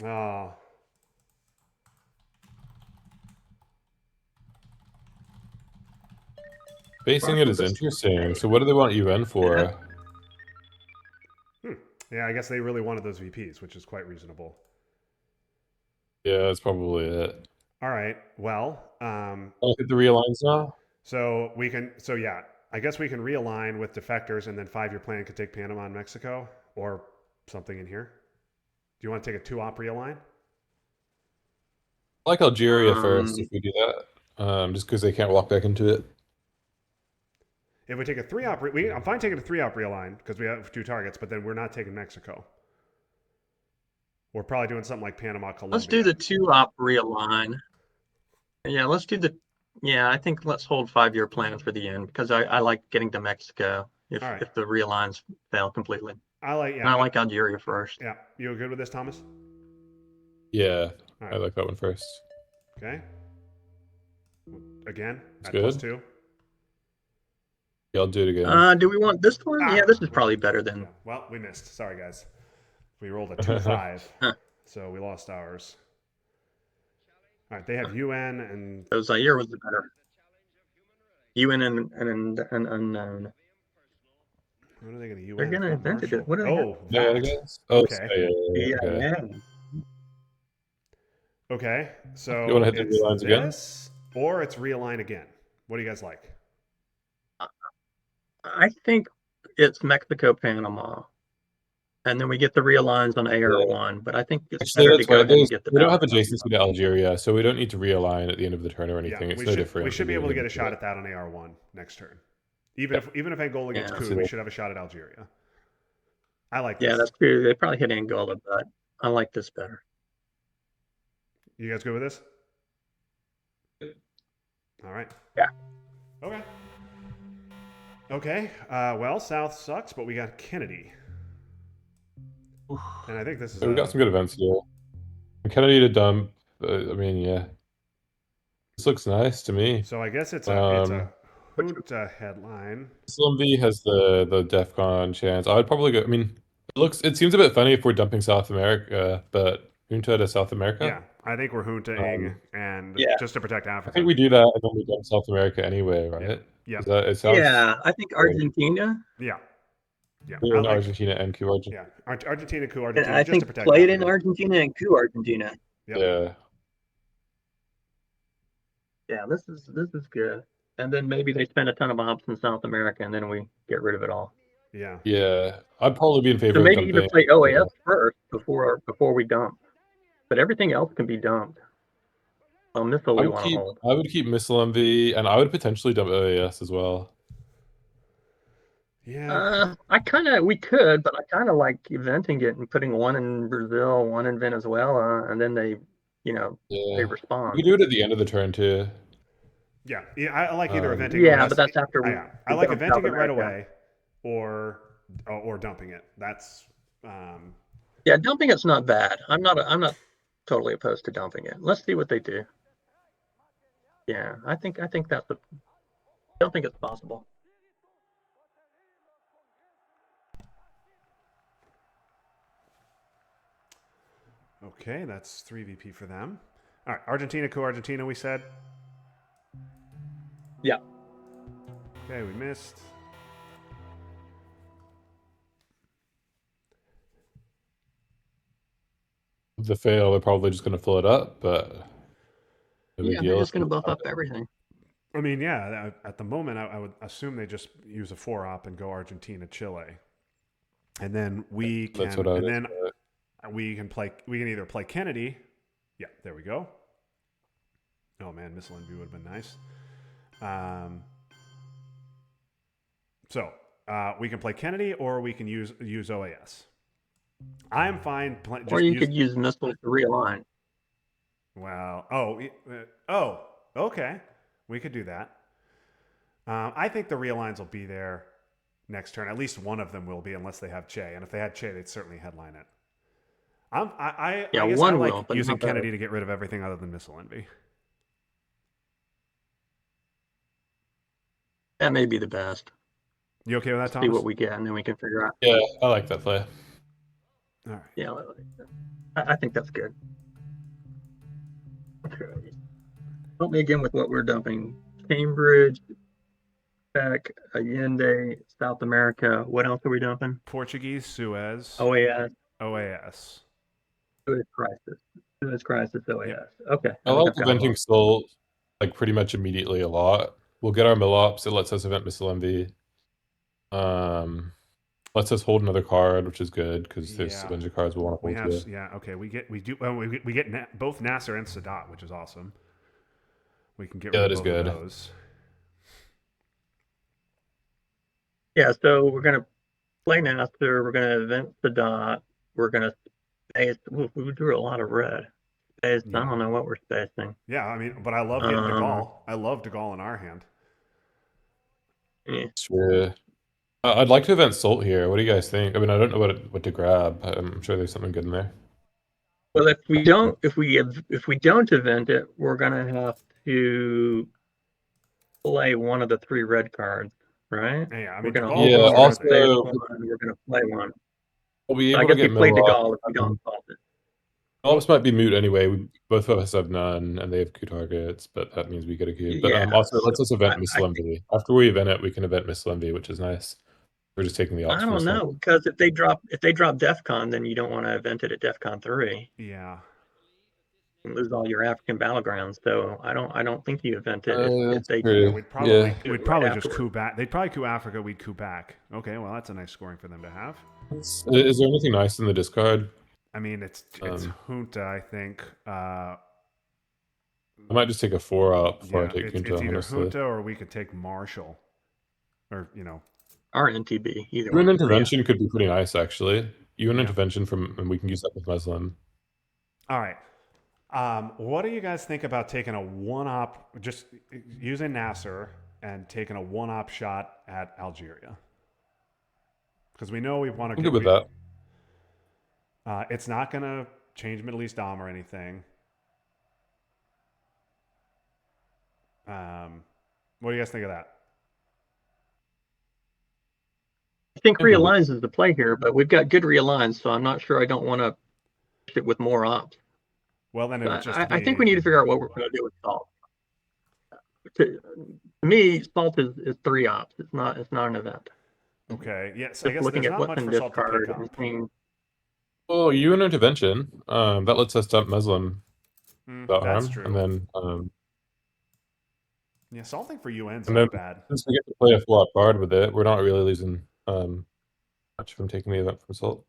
Oh, Basing it is interesting. So what do they want UN for? Yeah. Yeah, I guess they really wanted those VPs, which is quite reasonable. Yeah, that's probably it. All right. Well, I'll hit the realigns now. so we can. So yeah, I guess we can realign with defectors, and then 5-year plan could take Panama and Mexico, or something in here. Do you want to take a 2-op realign? I like Algeria first Um, if we do that. Just because they can't walk back into it. If we take a 3-op, I'm fine taking a 3-op realign because we have 2 targets, but then we're not taking Mexico. We're probably doing something like Panama, Colombia. let's do the 2-op realign. Yeah, let's do the. Yeah, I think let's hold 5-year plans for the end because I like getting to Mexico if All right. if the realigns fail completely. I like. And Yeah. I like Algeria first. Yeah. You good with this, Thomas? Yeah, All I right. like that one first. Okay. Again It's at good. +2. Yeah, I'll do it again. Do we want this one? Ah, Yeah, this is we probably missed. better than. Yeah. Well, we missed. Sorry, guys. We rolled a 2-5, Huh. so we lost ours. All right. They have UN and So Zaire was the better. UN and unknown. what are they going to UN? They're gonna It's not invent it. Marshall. What do they Oh, Yeah, I that. guess. Oh, Okay. yeah, okay. Yeah. Okay. So You wanna hit the it's realigns again? this, or it's realign again. What do you guys like? I think it's Mexico, Panama, and then we get the realigns on AR1. But I think it's Actually, better to that's go right. ahead and get the We don't have balance. adjacency to Algeria, so we don't need to realign at the end of the turn or anything. Yeah, It's no different. we should be than able to the get a end shot of at that on AR1 next turn. Even if Angola gets Yeah. coup, we should have a shot at Algeria. I like this. Yeah, that's true. They probably hit Angola, but I like this better. You guys good with this? All right. Yeah. Okay. Okay. Well, South sucks, but we got Kennedy, and I think this is. So we got some good events here. Kennedy to dump. I mean, yeah. This looks nice to me. So I guess it's a Junta headline. Slumby has the DEFCON chance. I would probably go. I mean, it seems a bit funny if we're dumping South America, but Junta to South America. Yeah, I think we're juntaing and Yeah. just to protect Africa. I think we do that, and then we dump South America anyway, right? Yeah. It sounds. Yeah, I think Argentina. Yeah. Yeah. We I in like- Argentina and Q Argentina. Yeah. Argentina, coup And Argentina, I just think to protect play it in Africa. Argentina and coup Argentina. Yep. Yeah. Yeah, this is good. And then maybe they spend a ton of ops in South America, and then we get rid of it all. Yeah. Yeah. I'd probably be in favor So of maybe dumping. even play OAS first before we dump. But everything else can be dumped. Missile we want to hold. I would keep missile MV, and I would potentially dump OAS as well. Yeah. We could, but I kind of like eventing it and putting one in Brazil, one in Venezuela, and then they Yeah. respond. We do it at the end of the turn too. Yeah. I like either eventing. Yeah, or but that's after we. I like dump eventing South it right America. away, or dumping it. That's. Yeah, dumping it's not bad. I'm not totally opposed to dumping it. Let's see what they do. Yeah, I think that's I don't think it's possible. Okay, that's 3 VP for them. All right, Argentina, coup Argentina, we said. Yeah. Okay, we missed. The fail, they're probably just going to fill it up, but no big Yeah, deal. they're just going to buff up everything. I mean, yeah, at the moment, I would assume they just use a 4-op and go Argentina, Chile. And then we can, That's what I would and then expect. we can either play Kennedy Yeah, there we go. Oh man, Missile Envy would have been nice. So we can play Kennedy, or we can use OAS. I'm fine. Or you could use missile to realign. Well, okay. We could do that. I think the realigns will be there next turn. At least one of them will be, unless they have Che. And if they had Che, they'd certainly headline it. I guess one I like will, but using not both. Kennedy to get rid of everything other than Missile Envy. That may be the best. You okay with that, Thomas? See what we get, and then we can figure out. Yeah, I like that play. All right. Yeah, I think that's good. Okay. Help me again with what we're dumping. Cambridge, Tech, Allende, South America. What else are we dumping? Portuguese, Suez, OAS, OAS. Suez Crisis, OAS. Yeah. Okay. I like eventing Salt like pretty much immediately a lot. We'll get our mill-ops. It lets us event Missile Envy. Lets us hold another card, which is good because there's a bunch of cards we want to hold. Okay. We get both Nasser and Sadat, which is awesome. We can get rid of both of those. Yeah, so we're gonna play Nasser. We're gonna event Sadat. We're gonna space. We drew a lot of red. Space. I don't know what we're spacing. Yeah, I mean, but I love getting De Gaulle. I love De Gaulle in our hand. Yeah. Sure. I'd like to event Salt here. What do you guys think? I mean, I don't know what to grab. I'm sure there's something good in there. Well, if we don't event it, we're gonna have to play one of the 3 red cards, right? Yeah, I we're mean, gonna also we're gonna play one. We'll be I able guess to we get played De mill-ops. Gaulle if we don't solve it. Mill-ops might be moot anyway. Both of us have none, and they have coup targets, but that means we get a coup. But also, it lets us event Missile Envy. After we event it, we can event Missile Envy, which is nice. We're just taking the ops. I don't know, because if they drop DEFCON, then you don't want to event it at DEFCON 3. Yeah. You lose all your African battlegrounds. So I don't think you event it if they. We'd probably just coup back. They'd probably coup Africa. We'd coup back. Okay, well that's a nice scoring for them to have. Is there anything nice in the discard? I mean, it's Junta. I think. I might just take a 4-up before I take Junta. It's either Junta or we could take Marshall, or Or NTB, either UN intervention could be pretty nice, actually. UN intervention and we can use that with Muslim. All right. What do you guys think about taking a 1-op, just using Nasser and taking a 1-op shot at Algeria? Because we know we want to. I'm good with that. It's not going to change Middle East Dom or anything. What do you guys think of that? I think realigns is the play here, but we've got good realigns, so I'm not sure I don't want to push it with more ops. Well, then I think we need to figure out what we're going to do with Salt. To me, Salt is 3 ops. It's not an event. Okay. Yes. Just I guess looking at what's in this card. Well, UN intervention. That lets us dump Muslim. That's true. And then. Yeah, salting for UN's not bad. Since we get to play a 4-op card with it, we're not really losing much from taking the event from Salt.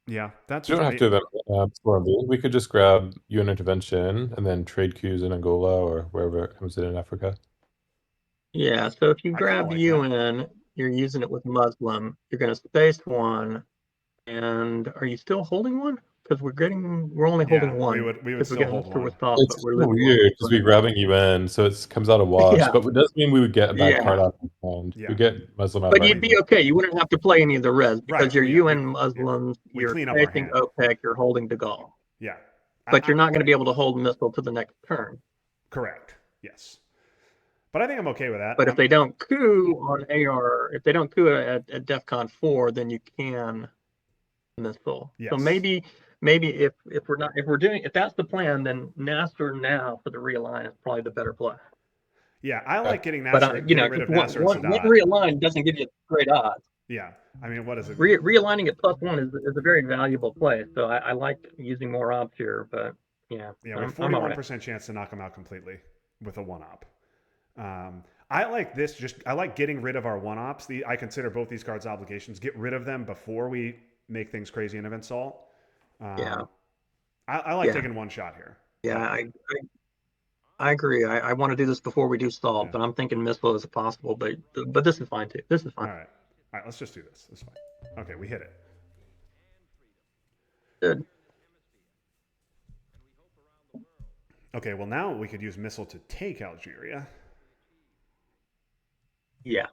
Yeah, that's true. We don't have to event we could just grab UN intervention and then trade queues in Angola or wherever it comes in Africa. Yeah, so if you grab UN, you're using it with Muslim, you're going to space 1, and are you still holding 1? Because we're only holding 1. We would still hold 1. It's so weird because we're grabbing UN, so it comes out of wash. Yeah. But it does mean we would get a bad card out of hand. We get Muslim out. But you'd be okay. You wouldn't have to play any of the res because you're UN Muslims. You're facing OPEC. You're holding De Gaulle. Yeah. But you're not going to be able to hold missile to the next turn. Correct. Yes. But I think I'm okay with that. But if they don't coup on AR, if they don't coup at DEFCON 4, then you can missile. Yes. So maybe if that's the plan, then Nasser now for the realign is probably the better play. Yeah, I like getting Nasser. But rid of Nasser and one Sadat. realign doesn't give you great odds. Yeah, I mean, what is it? Realigning at +1 is a very valuable play. So I like using more ops here, but yeah. Yeah, we have 41% chance to knock them out completely with a 1-op. I like this. I like getting rid of our 1-ops. I consider both these cards obligations. Get rid of them before we make things crazy in Event Salt. I like Yeah. taking one shot here. Yeah, I agree. I want to do this before we do salt, Yeah. but I'm thinking missile is possible. But this is fine too. This is fine. All right. Let's just do this. This is fine. Okay, we hit it. Good. Okay, well now we could use missile to take Algeria. Yeah.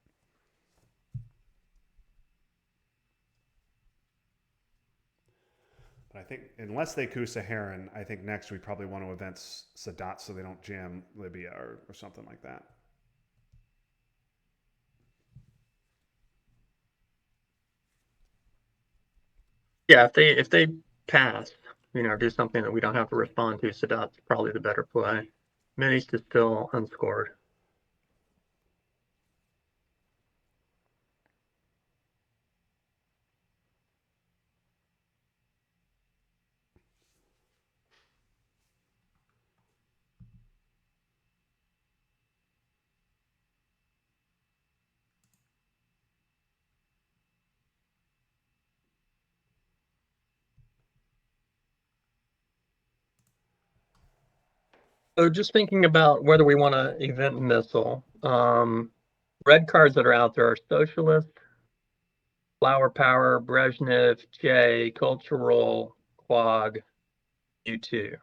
But I think unless they coup Saharan, I think next we probably want to event Sadat so they don't jam Libya or something like that. Yeah, if they pass, do something that we don't have to respond to, Sadat's probably the better play. Mideast is still unscored. So just thinking about whether we want to event missile, red cards that are out there are Socialist, Flower Power, Brezhnev, Che, Cultural, Quag, U2.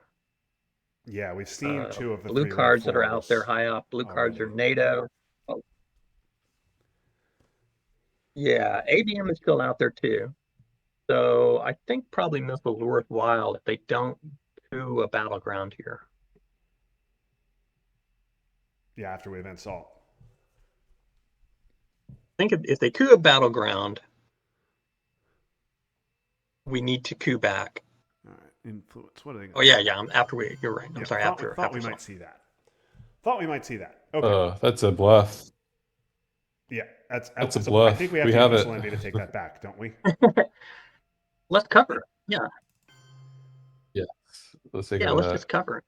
Yeah, we've seen two of the blue three cards red that are out there fours high up. Blue cards are already. NATO. Oh. Yeah, ABM is still out there too. So I think probably missiles are worthwhile if they don't coup a battleground here. Yeah, after we event salt. I think if they coup a battleground, we need to coup back. All right, influence. What are they? Oh yeah. After you're right. I'm sorry. Thought after we salt. might see that. Thought we might see that. Okay. That's a bluff. Yeah, that's a bluff. I think we have We to have use it. missile envy to take that back, don't we? Let's cover. Yeah. Yes. Let's take it Let's back. just cover it.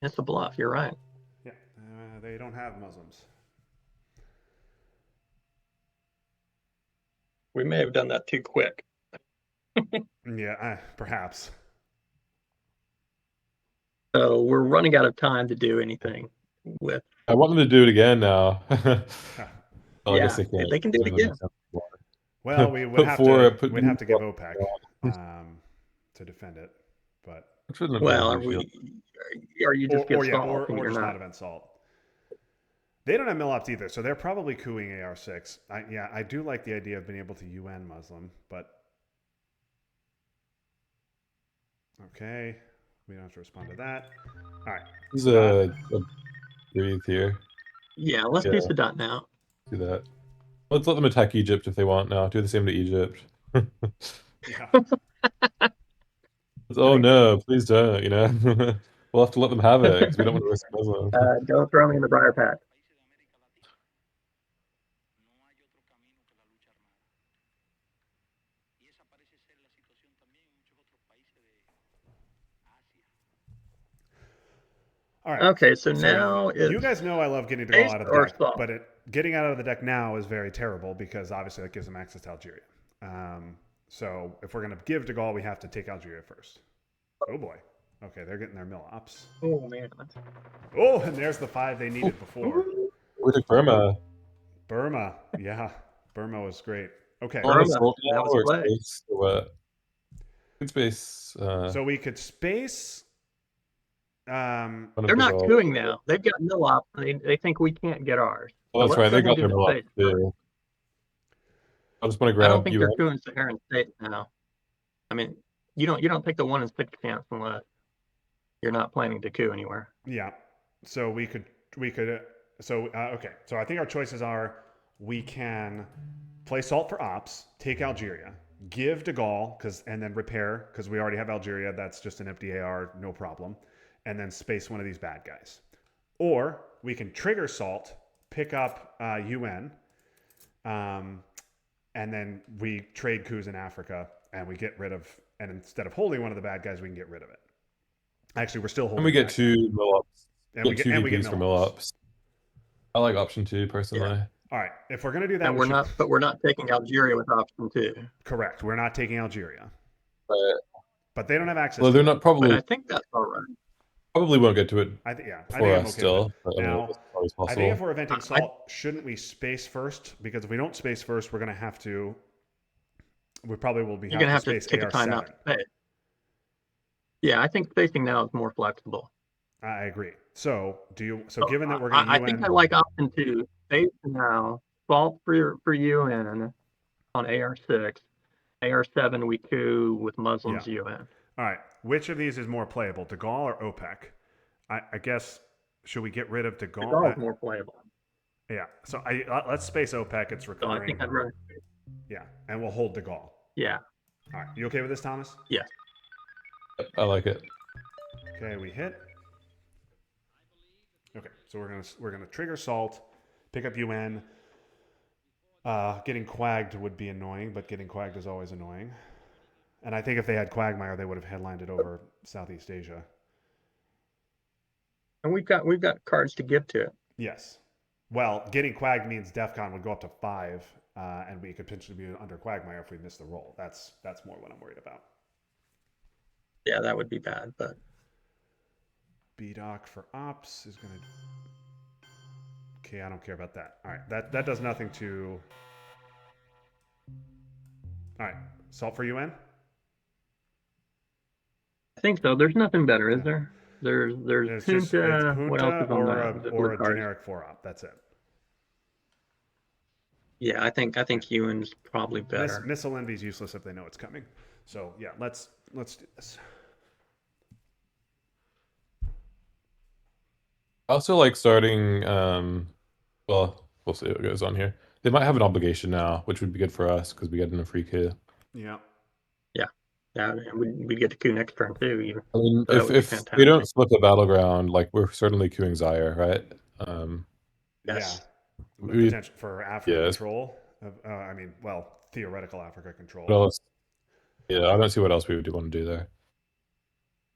It's a bluff. You're right. Yeah, they don't have Muslims. We may have done that too quick. Yeah, perhaps. So we're running out of time to do anything with. I want them to do it again now. I guess they can do it again. Well, we would have to give OPEC to defend it, but well, are you just get salt or and you're just not event salt? They don't have mill-ops either, so they're probably cooing AR6. I do like the idea of being able to UN Muslim, but okay, we don't have to respond to that. All right, this is a breathe here. Yeah, let's do Sadat now. Do that. Let's let them attack Egypt if they want now. Do the same to Egypt. Oh no, please don't, We'll have to let them have it because we don't want to risk Muslims. Don't throw me in the briar patch. All right. Okay, so now you guys know I love getting to go out of the deck, but getting out of the deck now is very terrible because obviously that gives them access to Algeria. So if we're going to give de Gaulle, we have to take Algeria first. Oh boy. Okay, they're getting their mill-ops. Oh man. Oh, and there's the 5 they needed before. We took Burma. Burma, yeah. Burma was great. Okay. Burma, that was a play. Space, or what? Good space. So we could space. They're not cooing now. They've got mill-op. They think we can't get ours. Oh, that's right. They got their mill-op too. I just want to grab. I don't think they're cooing Saharan state now. I mean, you don't take the 1 in 6 chance unless you're not planning to coup anywhere. Yeah. So we could. Okay. So I think our choices are: we can play salt for ops, take Algeria, give de Gaulle and then repair because we already have Algeria. That's just an empty AR, no problem. And then space one of these bad guys. Or we can trigger salt, pick up UN, and then we trade coups in Africa and we get rid of, and instead of holding one of the bad guys, we can get rid of it. Actually, we're still holding. And we get 2 mill-ops. And we get 2 VPs for mill-ops. I like option 2 personally. Yeah. All right, if we're gonna do that, and we're not taking Algeria with option 2. Correct. We're not taking Algeria. Right. but they don't have access. Well, to they're it. not probably But I think that's all right. probably won't get to it I think yeah. I for think I'm us okay with still. it. But I mean, Now, it's always I think if possible. we're eventing salt, shouldn't we space first? Because if we don't space first, we're going to have to. We probably will be You're gonna have to space take the time AR7. out to pay. Yeah, I think spacing now is more flexible. I agree. So do you? So given that we're going to I think I like option 2. Space now. Salt for UN on AR6. AR7 we coup with Muslims UN. All right. Which of these is more playable, De Gaulle or OPEC? I guess should we get rid of De The Gaulle? Gaulle is more playable. Yeah. So let's space OPEC. It's So recurring. I think I'd rather. Yeah, and we'll hold De Gaulle. Yeah. All right. You okay with this, Thomas? Yes. Yep, I like it. Okay, we hit. Okay, so we're gonna trigger salt, pick up UN. Getting quagged would be annoying, but getting quagged is always annoying. And I think if they had Quagmire, they would have headlined it over Southeast Asia. And we've got cards to give to it. Yes. Well, getting quagged means DEFCON would go up to 5, and we could potentially be under Quagmire if we miss the roll. That's more what I'm worried about. Yeah, that would be bad, but BDoc for ops is going to... Okay, I don't care about that. All right, that does nothing to... All right, salt for UN? I think so. There's nothing better, is there? There's It's Junta. Junta What else is on or a cards? generic 4-op. That's it. Yeah, I think Ewan's probably better. Missile envy is useless if they know it's coming. So yeah, let's do this. I also like starting. Well, we'll see what goes on here. They might have an obligation now, which would be good for us because we get in a free coup. Yeah. Yeah, we get to coup next turn too. Even. I mean, That would be if we fantastic. don't split the battleground, like we're certainly queuing Zaire, right? Yes. Yeah. With We- potential for Africa Yes. control. I mean, well, theoretical Africa control. What else? Yeah, I don't see what else we would want to do there.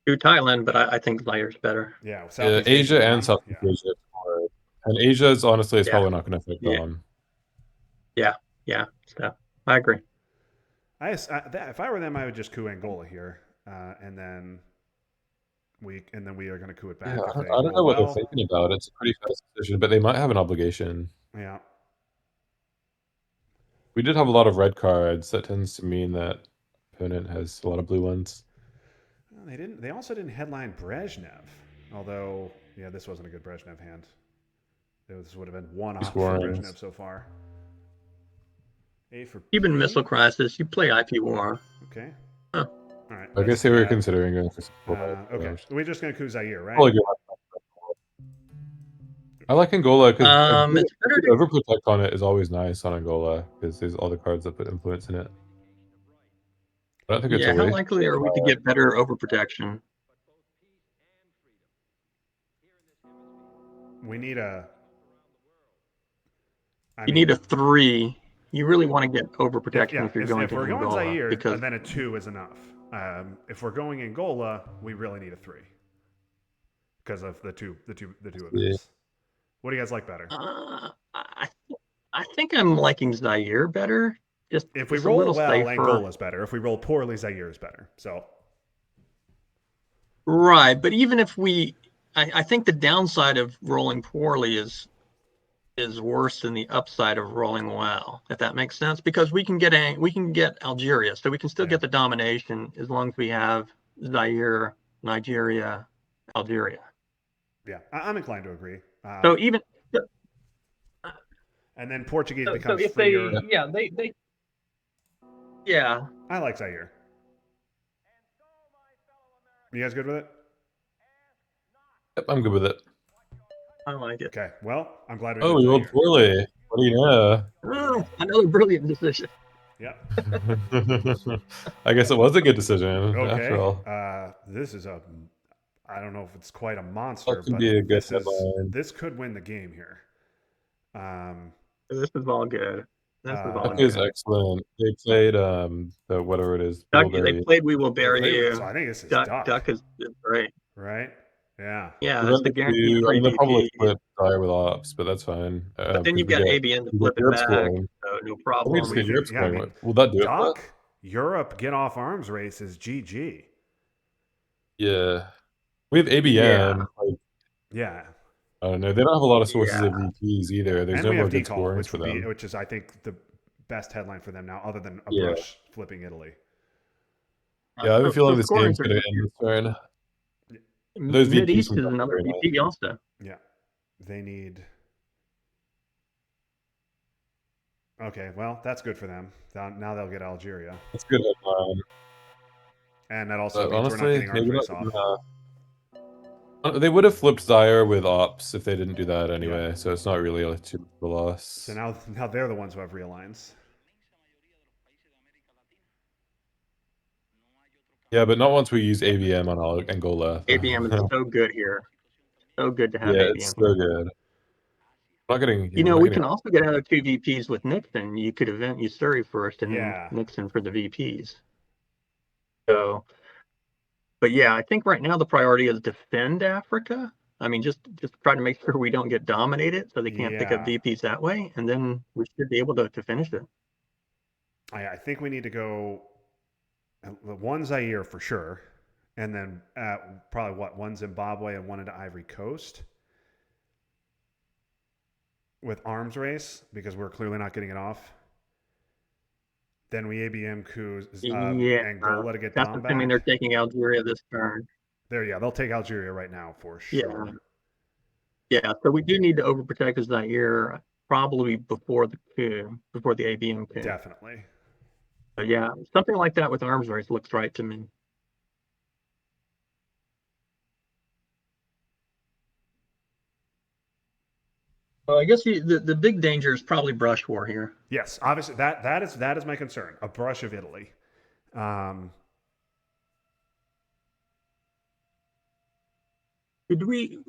Coup Thailand, but I think Zaire's better. Yeah. Yeah, Southeast Asia Asia, and Southeast yeah. Asia. And Asia is honestly, it's Yeah. probably not going to affect Yeah. on. Yeah, so I agree. If I were them, I would just coup Angola here, and then we are going to coup it back. Yeah, if I they don't know roll what well. they're thinking about. It's a pretty fast decision, but they might have an obligation. Yeah. We did have a lot of red cards. That tends to mean that opponent has a lot of blue ones. Well, they didn't. They also didn't headline Brezhnev, although yeah, this wasn't a good Brezhnev hand. This would have been one off for Scorings. Brezhnev so far. A for Cuban P. Missile Crisis. You play IP War. Okay. Huh. All right. I guess they were considering going for support. Okay. We're just going to coup Zaire, right? Probably good. I like Angola because It's better to overprotect on it is always nice on Angola because there's all the cards that put influence in it. I don't think it's yeah. a How waste. likely are we to get better overprotection? We need a. You need a 3. You really want to get overprotection Yeah, if you're going if to we're going Angola, Zaire, because then a 2 is enough. If we're going Angola, we really need a 3 because of the two events. Yeah. What do you guys like better? I think I'm liking Zaire better. Just If we just a roll little well, safer. Angola's better. If we roll poorly, Zaire is better. So Right, but even if I think the downside of rolling poorly is worse than the upside of rolling well, if that makes sense. Because we can get Algeria, so we can still Yeah. get the domination as long as we have Zaire, Nigeria, Algeria. yeah, I'm inclined to agree. So even And then Portuguese so becomes if freer. they yeah. I like Zaire. You guys good with it? Yep, I'm good with it. I like it. Okay. Well, I'm glad we. Oh, did we rolled Zaire. poorly. What do you know? Another brilliant decision. Yep. I guess it was a good decision Okay. after all. This is a. I don't know if it's quite a monster, That could but be a good this headline. could win the game here. This is all good. This is all That good. is excellent. They played the whatever it is. Duck, Blueberry. they played We Will Bury You. So I think this is Duck is great. right? Yeah. Yeah, They that's went the to guaranteed two, free and they'll probably BP. flip Zaire with ops, but that's fine. But then you've got ABN to we flip get it Europe back, scoring. so no Let me problem. just get Europe Yeah, I scoring. mean, Will that do it? for us? Doc, Europe get off arms race is GG. Yeah. We have ABM. Yeah. Like, Yeah, I don't know. They don't have a lot of sources Yeah. of VPs either. There's and no we more have good decall, scorings for them. which is I think the best headline for them now, other than a Yeah. brush flipping Italy. Yeah, I have a feeling So this game's scorings are going to end this turn. Those Mid VPs East from is another very nice. VP also. Yeah, they need. Okay, well that's good for them. Now they'll get Algeria, That's a good headline. and that also But means we're not honestly, getting arms maybe race not. off. They would have flipped Zaire with Ops if they didn't do that anyway, Yeah. so it's not really like too much of a loss. So now they're the ones who have realigns. Yeah, but not once we use ABM on Angola. ABM is so good here. So good to have Yeah, ABM it's here. so good. We're not getting. You we're know, not we getting- can also get another 2 VPs with Nixon. You could event Usuri first and Yeah. then Nixon for the VPs. So, but yeah, I think right now the priority is defend Africa. I mean, just try to make sure we don't get dominated so they can't pick up Yeah. VPs that way, and then we should be able to finish it. I think we need to go one Zaire for sure, and then probably one Zimbabwe and one into Ivory Coast with arms race because we're clearly not getting it off. Then we ABM coups Angola to get That's Dom assuming back. they're taking Algeria this turn. They'll take Algeria right now for sure. Yeah, so we do need to overprotect Zaire probably before the coup, before the ABM coup. Definitely. But yeah, something like that with arms race looks right to me. Well, I guess the big danger is probably brush war here. Yes, obviously that is my concern. A brush of Italy. Did we?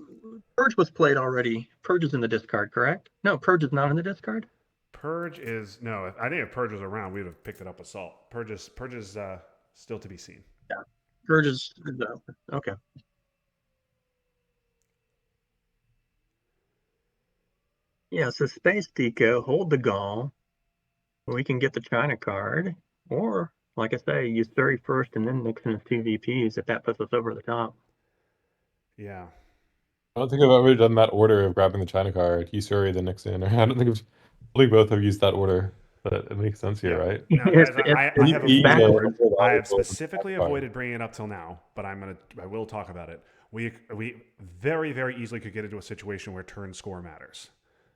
Purge was played already. Purge is in the discard, correct? No, Purge is not in the discard. Purge is no. I think if Purge was around, we would have picked it up with Salt. Purge is still to be seen. Yeah, Purge is okay. Yeah, so Space Deco, hold the Gaul. We can get the China card, or like I say, use 30 first and then mix in the 2 VPs if that puts us over the top. Yeah. I don't think I've ever done that order of grabbing the China card, Usuri, then Nixon. Or I don't think both have used that order, but it makes sense here, right? Now, guys, I have backwards. specifically avoided bringing it up till now, but I will talk about it. We very, very easily could get into a situation where turn score matters.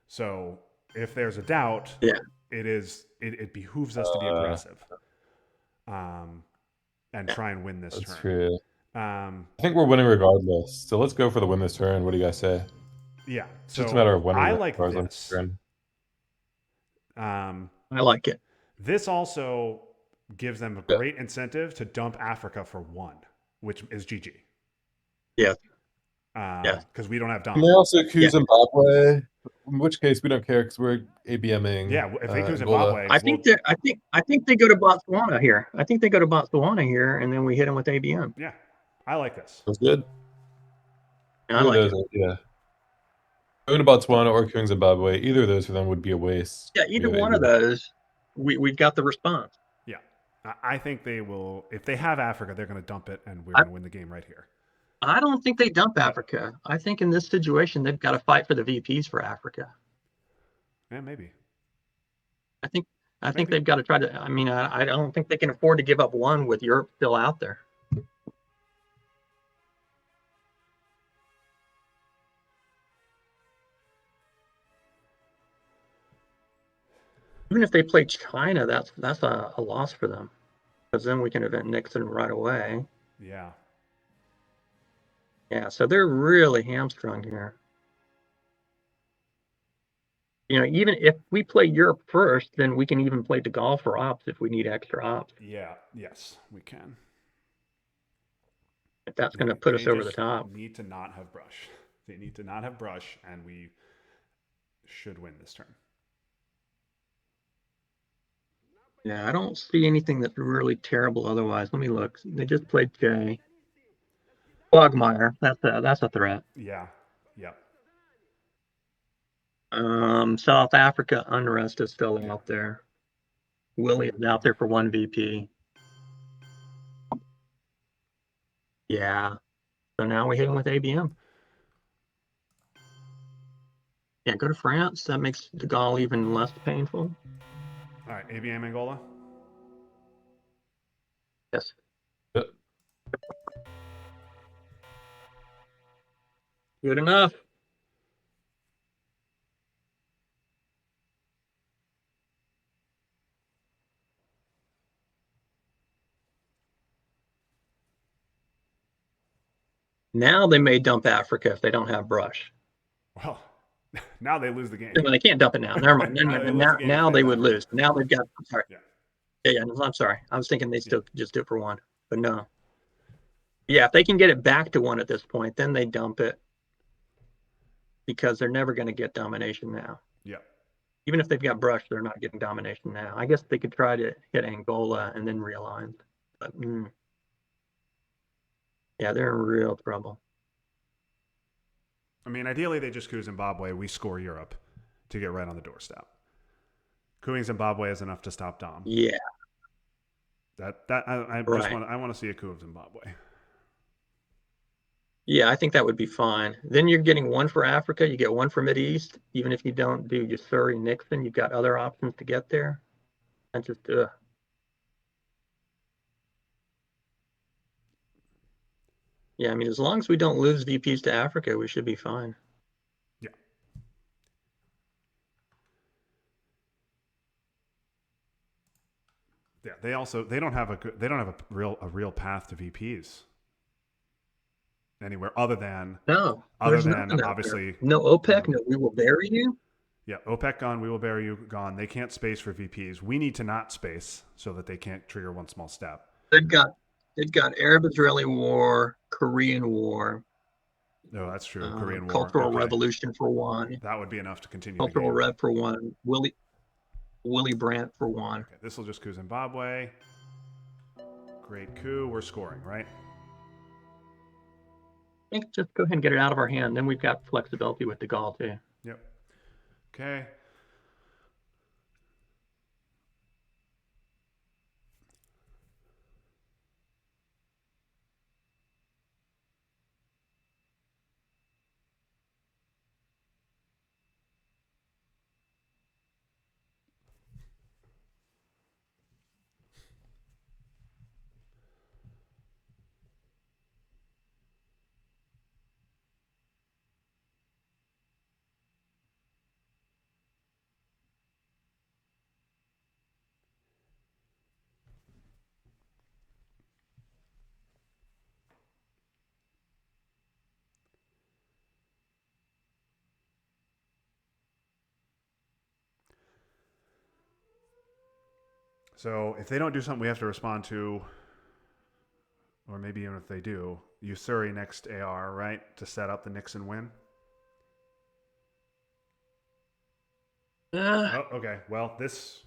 So if there's a doubt, it behooves us to be aggressive, and try and win this That's turn. true. I think we're winning regardless. So let's go for the win this turn. What do you guys say? Yeah. It's just a matter of winning. I like this. Turn. I like it. This also gives them a great incentive to dump Africa for 1, which is GG. Yeah. Because we don't have Dom. Can they also coup Zimbabwe? In which case we don't care because we're ABMing. Yeah, if they coup Zimbabwe, I think they go to Botswana here. I think they go to Botswana here, and then we hit them with ABM. Yeah, I like this. That's good. I like it. Yeah. Going to Botswana or couing Zimbabwe, either of those for them would be a waste. Yeah, either one of those, we've got the response. Yeah, I think they will. If they have Africa, they're going to dump it, and we're going to win the game right here. I don't think they dump Africa. I think in this situation, they've got to fight for the VPs for Africa. Yeah, maybe. I think they've got to try to. I mean, I don't think they can afford to give up 1 with Europe still out there. Even if they play China, that's a loss for them, because then we can event Nixon right away. Yeah. Yeah, so they're really hamstrung here. You know, even if we play Europe first, then we can even play De Gaulle for ops if we need extra ops. Yeah. Yes, we can. If that's going to put us over the top. Need to not have brush. They need to not have brush, and we should win this turn. Yeah, I don't see anything that's really terrible otherwise. Let me look. They just played Jay. Quagmire, that's a threat. Yeah. Yep. South Africa Unrest is still out there. Willie is out there for 1 VP. Yeah. So now we hit them with ABM. Yeah, go to France. That makes the Gaul even less painful. All right, ABM Angola. Yes. Yep. Good enough. Now they may dump Africa if they don't have brush. Well, now they lose the game. Well, they can't dump it now. Never mind. Now they lose the game Now if they they would dump it. lose. Now they've got. I'm sorry. Yeah. Yeah. I'm sorry. I was thinking they still just do it for one, but no. Yeah, if they can get it back to one at this point, then they dump it because they're never going to get domination now. Yeah. Even if they've got brush, they're not getting domination now. I guess they could try to hit Angola and then realign. But yeah, they're in real trouble. I mean, ideally they just coup Zimbabwe. We score Europe to get right on the doorstep. Cooing Zimbabwe is enough to stop Dom. Yeah. I want to see a coup of Zimbabwe. Yeah, I think that would be fine. Then you're getting one for Africa. You get one for Mideast. Even if you don't do Usuri Nixon, you've got other options to get there. And just yeah, I mean, as long as we don't lose VPs to Africa, we should be fine. Yeah. Yeah, they don't have a real path to VPs anywhere other than obviously no OPEC, no we will bury you. Yeah, OPEC gone, we will bury you gone. They can't space for VPs. We need to not space so that they can't trigger one small step. They've got Arab-Israeli war, Korean war. No, that's true. Korean war. Cultural revolution for one. That would be enough to continue. Cultural rev for one. Willy Brandt for one. Okay, this will just coup Zimbabwe. Great coup. We're scoring, right? I think just go ahead and get it out of our hand. Then we've got flexibility with the Gaul too. Yep. Okay. So if they don't do something we have to respond to, or maybe even if they do, Usuri next AR, right? To set up the Nixon win. Oh, okay. Well, this...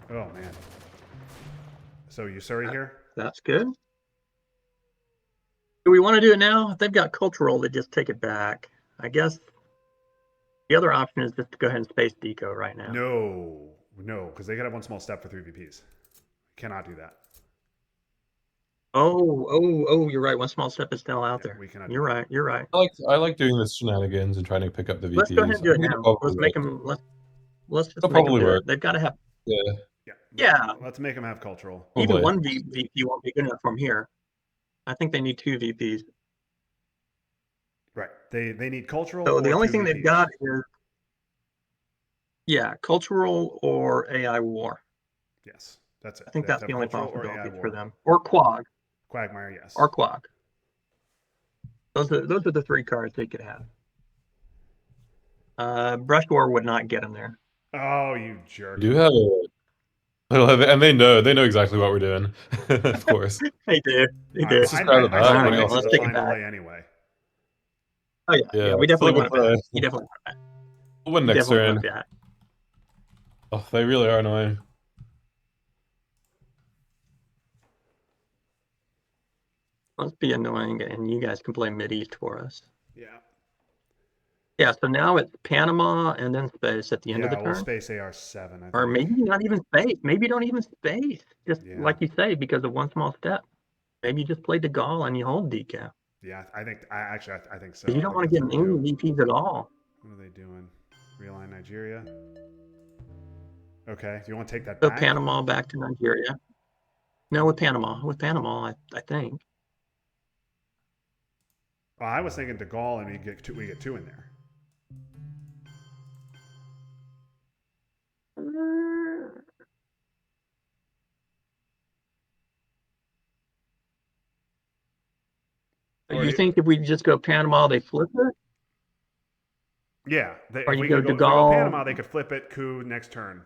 Oh, man. So Usuri here? That's good. Do we want to do it now? If they've got cultural, they just take it back. I guess the other option is just to go ahead and space Deco right now. No, because they could have one small step for 3 VPs. Cannot do that. Oh, you're right. One small step is still out there. We cannot. You're right. You're right. I like doing this shenanigans and trying to pick up the VPs. Let's go ahead and do it now. Let's make them. Let's just make them do it. They've got to have. Yeah. Let's make them have cultural. Even one VP won't be good enough from here. I think they need 2 VPs. Right. They need cultural. So the only thing they've got is cultural or AI war. Yes, that's it. I think that's the only possibility for them. Or Quag. Quagmire, yes. Or Quag. Those are the 3 cards they could have. Brush War would not get them there. Oh, you jerk! You have and they know exactly what we're doing. Of course, they do. Let's take it back anyway. Oh yeah. We definitely want that. You definitely want that. We'll win next turn. Oh, they really are annoying. Must be annoying, and you guys can play Mideast for us. Yeah. Yeah, so now it's Panama and then space at the end of the turn. We'll space AR7. Or maybe not even space. Maybe don't even space. Just like you say, because of one small step. Maybe you just play De Gaulle and you hold decaf. Yeah, I think I think so. Because you I don't think want to that's get what we any do. VPs at all. What are they doing? Realign Nigeria. Okay. Do you want to take that So back? Panama back to Nigeria. No, with Panama. With Panama, I think. Well, I was thinking De Gaulle, and we get two in there. Do Or you think if we just go Panama, they flip it? yeah, Or if you we go could De go if we go Panama, Gaulle? they could flip it, coup next turn.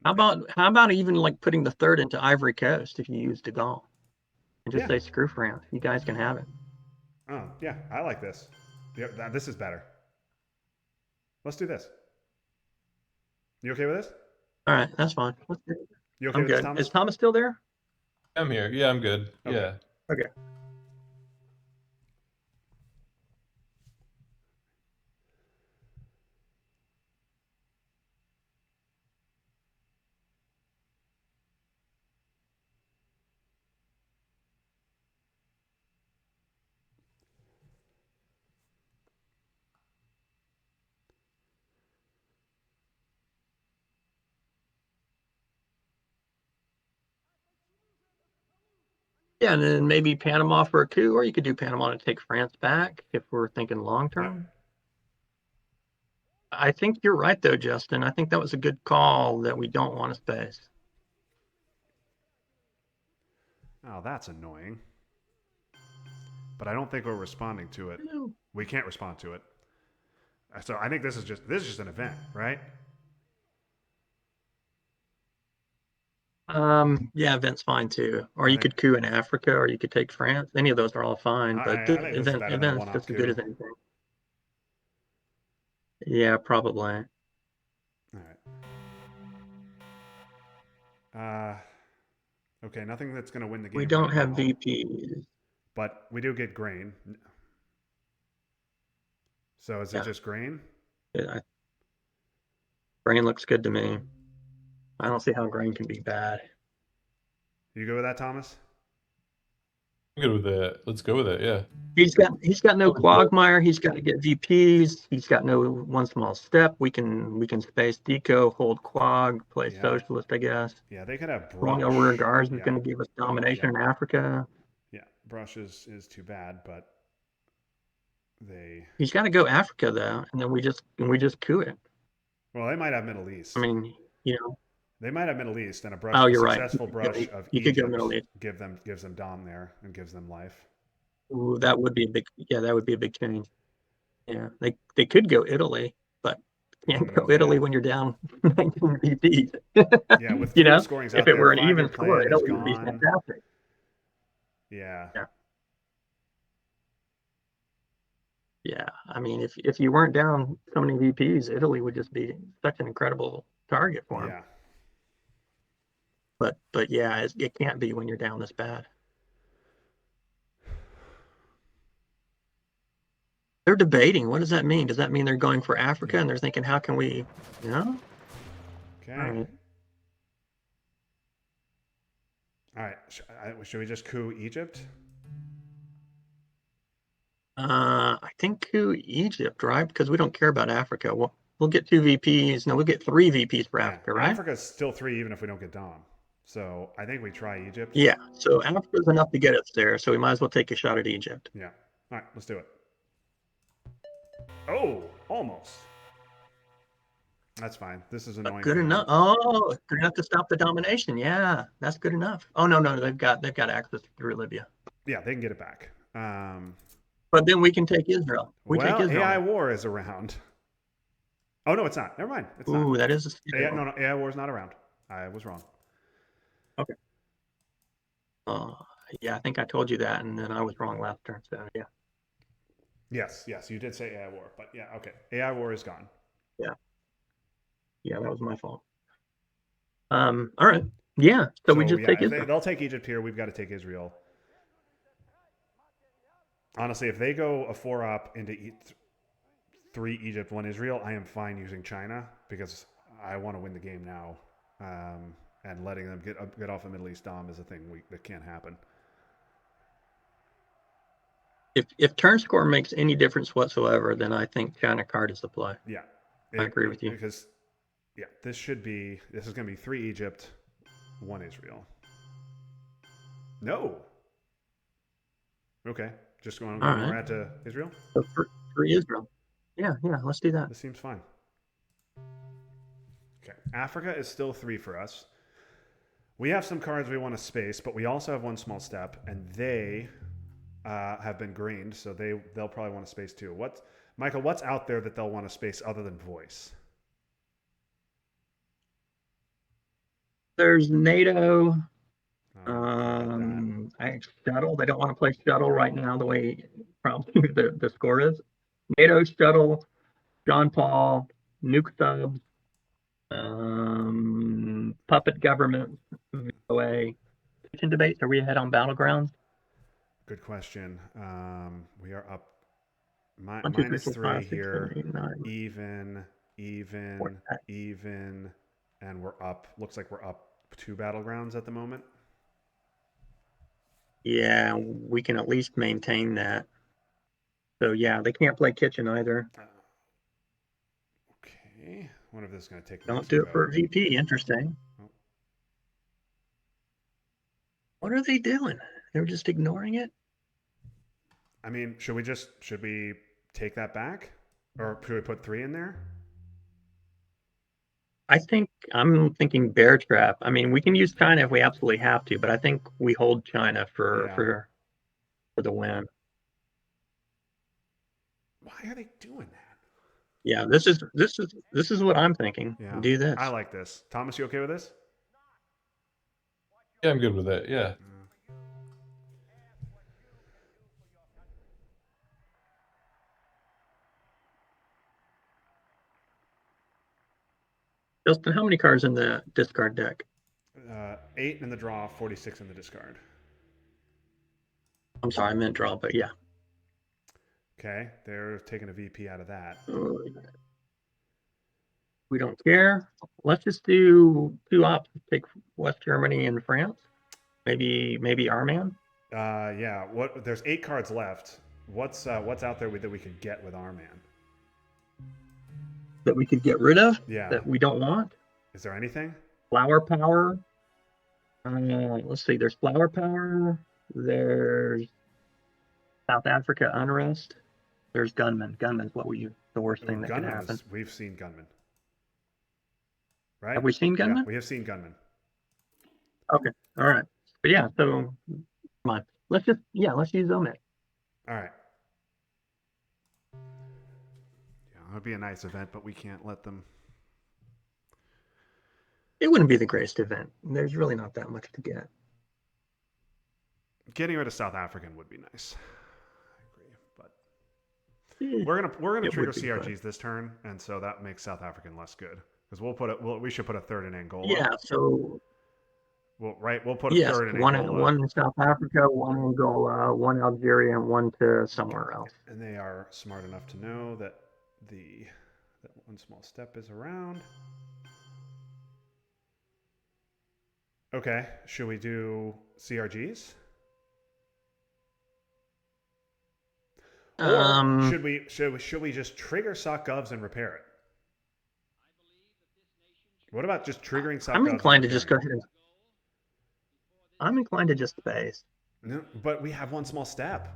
How about even like putting the third into Ivory Coast if you use De Gaulle? And just Yeah. say screw France. You guys can have it. Oh yeah, I like this. Yeah, this is better. Let's do this. You okay with this? All right, that's fine. You okay I'm with this, good. Is Thomas? Thomas still there? I'm here. Yeah, I'm good. Okay. Yeah. Okay. Yeah, and then maybe Panama for a coup, or you could do Panama to take France back if we're thinking long term. Yeah. I think you're right, though, Justin. I think that was a good call that we don't want to space. Oh, that's annoying. But I don't think we're responding to it. We can't respond to it. So I think this is just an event, right? Yeah, event's fine too. Or I you think could coup in Africa, or you could take France. Any of those are all fine, but I think this is better than a event's one-off just as good coup. as anything. Yeah, probably. All right. Okay, nothing that's going to win the game We don't right have now. VPs. But we do get grain. So is it Yeah. just grain? Yeah, grain looks good to me. I don't see how grain can be bad. You go with that, Thomas? I'm good with it. Let's go with it. Yeah. He's got no quagmire. He's got to get VPs. He's got no one small step. We can space deco, hold quag, play Yeah. socialist, I guess. Yeah, they could have Long brush. rear guards is Yeah. going to give us domination in Africa. Yeah, brush is too bad, but they He's got to go Africa though, and then we just coup it. well, they might have Middle East. I mean, they might have Middle East and a brush. Oh, a you're right. successful brush of You could Egypt go Middle East. gives them Dom there and gives them life. Ooh, that would be a big. Yeah, that would be a big change. Yeah, they could go Italy, but can't go Italy when you're down 19 VPs. Yeah, with you know, scorings if out it there, were an 5-year even score, plan is Italy would be gone. fantastic. Yeah. Yeah, I mean, if you weren't down so many VPs, Italy would just be such an incredible target for him. Yeah. But yeah, it can't be when you're down this bad. They're debating. What does that mean? Does that mean they're going for Africa and they're thinking, how can we, Okay. All right. Should we just coup Egypt? I think coup Egypt, right? Because we don't care about Africa. We'll get 2 VPs. No, we'll get 3 VPs for Africa, right? Africa's still 3 even if we don't get Dom. So I think we try Egypt. Yeah. So Africa's enough to get us there. So we might as well take a shot at Egypt. Yeah. All right, let's do it. Oh, almost. That's fine. This is annoying. Good enough. Oh, good enough to stop the domination. Yeah, that's good enough. Oh no, they've got access through Libya. Yeah, they can get it back. But then we can take Israel. Take Israel. AI War is around. Oh no, it's not. Never mind. It's not. That is a no, AI War is not around. I was wrong. Okay. Yeah, I think I told you that, and then I was wrong last turn. So yeah. Yes, you did say AI War, but yeah, okay. AI War is gone. Yeah, that was my fault. All right. Yeah, so we just take Israel. They'll take Egypt here. We've got to take Israel. Honestly, if they go a 4-up into 3 Egypt, 1 Israel, I am fine using China because I want to win the game now. and letting them get off a Middle East Dom is a thing that can't happen. If turn score makes any difference whatsoever, then I think China card is the play. Yeah, I agree with you. Because this is going to be 3 Egypt, 1 Israel. No. Okay, just going right to Israel. So for Israel, yeah, let's do that. This seems fine. Okay, Africa is still 3 for us. We have some cards we want to space, but we also have one small step, and they have been greened, so they'll probably want to space too. Michael? What's out there that they'll want to space other than voice? There's NATO. I Shuttle. They don't want to play shuttle right now the way probably the score is. NATO shuttle, John Paul, nuke subs, puppet government, VOA. Kitchen debates. Are we ahead on battlegrounds? Good question. We are up One, two, minus 3, 4, 3 5, 6, here. 7, 8, 9. Even, and we're up. Looks like we're up 2 battlegrounds at the moment. Yeah, we can at least maintain that. So yeah, they can't play kitchen either. Okay. Wonder if this is going to take. Don't do it for a VP. Interesting. Oh. What are they doing? They're just ignoring it. I mean, should we take that back, or should we put 3 in there? I'm thinking bear trap. I mean, we can use China if we absolutely have to, but I think we hold China for the win. Why are they doing that? Yeah, this is what I'm thinking. Yeah. Do this. I like this. Thomas, you okay with this? Yeah, I'm good with it. Yeah. Justin, how many cards in the discard deck? 8 in the draw, 46 in the discard. I'm sorry, I meant draw, but yeah. Okay, they're taking a VP out of that. We don't care. Let's just do 2 options. Take West Germany and France. Maybe Arman. Yeah. There's 8 cards left. What's out there that we could get with Arman? That we could get rid of? Yeah. That we don't want? Is there anything? Flower power. Let's see. There's flower power. There's South Africa unrest. There's gunman. Gunman's the worst thing that can happen. We've seen gunman. Right? Have we seen gunman? Yeah, we have seen gunman. Okay. All right. But yeah, so come on. Let's use Omit. All right. Yeah, it would be a nice event, but we can't let them. It wouldn't be the greatest event. There's really not that much to get. Getting rid of South African would be nice. I agree, but we're gonna trigger CRGs this turn, and so that makes South African less good because we should put a 3rd in Angola. Yeah. So. We'll put a 3rd in Angola. One in South Africa, one Angola, one Algeria, and one to somewhere else. And they are smart enough to know that that one small step is around. Okay, should we do CRGs? Or should we just trigger sock govs and repair it? What about just triggering sock govs? I'm inclined to just go ahead and. I'm inclined to just space. No, but we have one small step.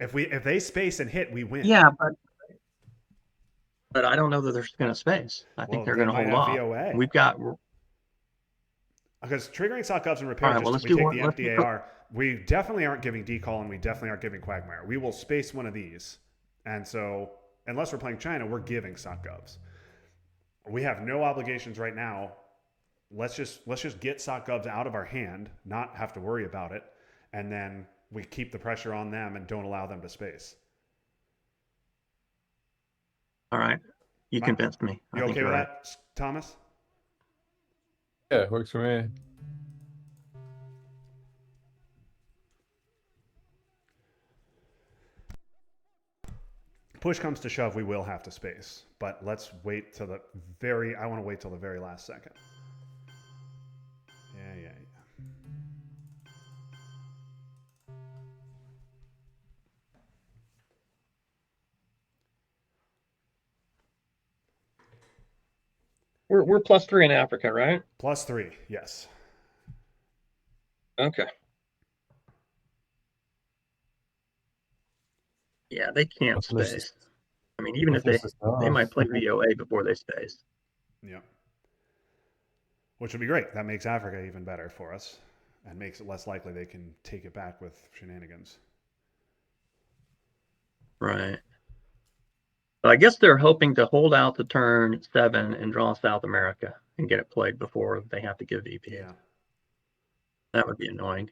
If they space and hit, we win. Yeah, but I don't know that they're going to space. I think they're going to hold off. VOA. We've got. Because triggering sock govs and repair, we take the empty AR. We definitely aren't giving decall, and we definitely aren't giving quagmire. We will space one of these, and so unless we're playing China, we're giving sock govs. We have no obligations right now. Let's just get sock govs out of our hand, not have to worry about it, and then we keep the pressure on them and don't allow them to space. All right, you convinced me. You okay with that, Thomas? Yeah, it works for me. Push comes to shove, we will have to space, but let's wait till I want to wait till the very last second. We're +3 in Africa, right? +3, yes. Okay. Yeah, they can't I'll finish space. this. I mean, even I'll if they finish this off. might play VOA before they space. Yeah. Which would be great. That makes Africa even better for us and makes it less likely they can take it back with shenanigans. Right. So I guess they're hoping to hold out the turn 7 and draw South America and get it played before they have to give VPs. Yeah. That would be annoying.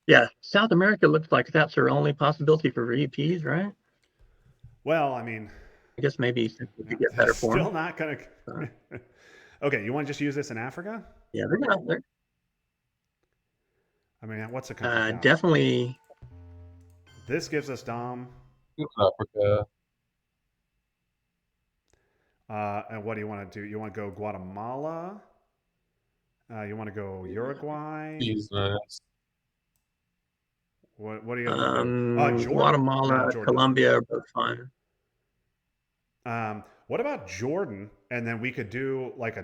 Yeah, South America looks like that's their only possibility for VPs, right? Well, I mean, I guess maybe we could get better still form. not going to. Okay, you want to just use this in Africa? Yeah, they're not. They're I mean, what's the country count? definitely. This gives us Dom. Africa. And what do you want to do? You want to go Guatemala? You want to go Uruguay? He's nice. What do you guys want to do? Jordan? Guatemala, No, Jordan Colombia are both fine. what about Jordan? And then we could do like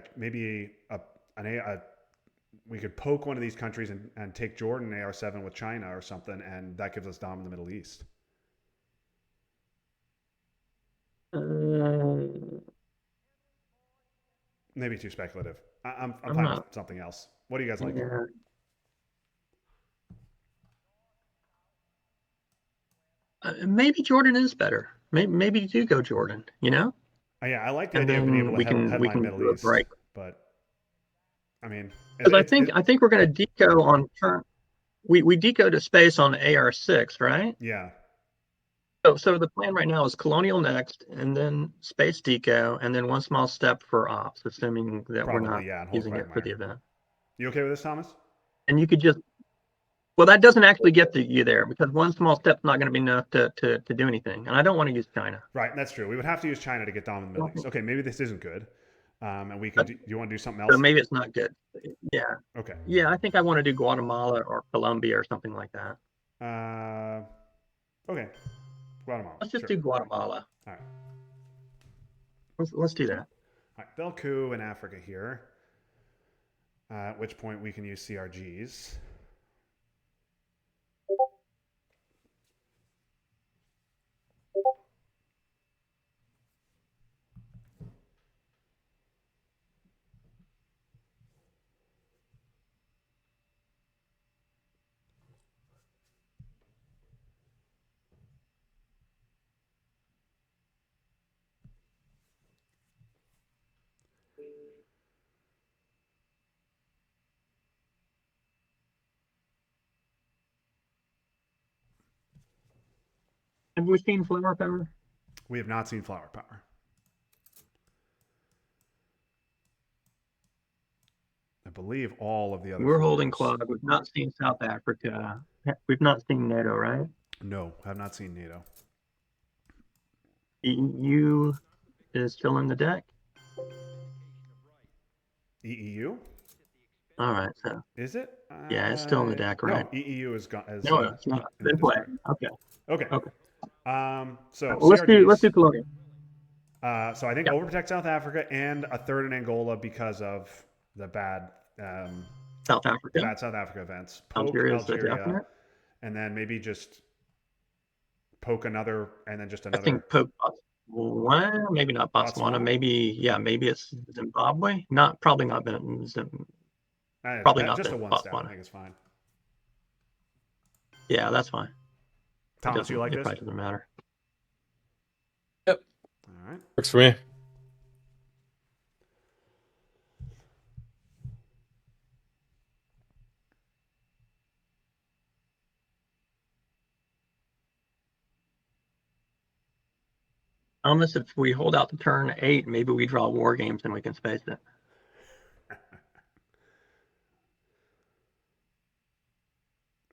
we could poke one of these countries and take Jordan AR7 with China or something, and that gives us Dom in the Middle East. Maybe too speculative. I'm fine with something else. What do you guys like? Yeah. Maybe Jordan is better. Maybe you do go Jordan. You know. Yeah, I like the And idea of being then able we to can headline do Middle a East, break. but I mean, Because I think we're going to deco on turn. We deco to space on AR6, right? Yeah. So the plan right now is Colonial next, and then space deco, and then one small step for ops, assuming that Probably, we're not yeah, and hold using it for the event. You okay with this, Thomas? And you could just, well, that doesn't actually get you there because one small step's not going to be enough to do anything. And I don't want to use China. Right, that's true. We would have to use China to get Dom in the Middle East. Okay, maybe this isn't good. And we can. You want to do something else? So maybe it's not good. Yeah. Okay. Yeah, I think I want to do Guatemala or Colombia or something like that. Okay. Guatemala. Let's just do Guatemala. All right. Let's do that. All right, Belku in Africa here. At which point we can use CRGs. Have we seen Flower Power? We have not seen Flower Power. I believe all of the other. We're holding Claude. We've not seen South Africa. We've not seen NATO, right? No, have not seen NATO. EU is still in the deck. EEU? All right, so is it? Yeah, it's still in the deck, right? No, EEU is gone. No, it's not. Been play. Okay. Okay. So well, let's do Colonial. So I think overprotect South Africa and a third in Angola because of the bad South Africa events. Poke Algeria, and then maybe just poke another, and then just another. I think poke Botswana, maybe not Botswana. Maybe it's Zimbabwe. Probably not just a one Botswana. step. I think it's fine. Yeah, that's fine. Thomas, you like this? It probably doesn't matter. Yep. All right. Works for me. Almost if we hold out to turn 8, maybe we draw war games and we can space it.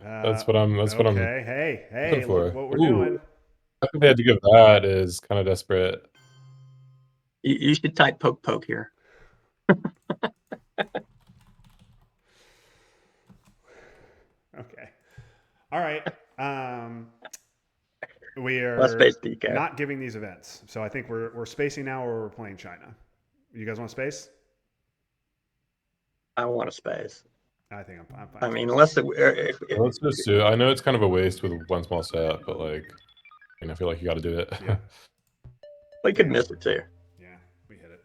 That's what I'm. Okay. Hey, for. Look what we're doing. I think they had to give that is kind of desperate. You should type poke here. Okay. All right. We Let's are space DK. not giving these events. So I think we're spacing now, or we're playing China. You guys want space? I want a space. I think I'm fine. I mean, unless Let's just do it. I know it's kind of a waste with one small set, but like, I feel like you got to do it. Yeah. we could miss it too. Yeah, we hit it.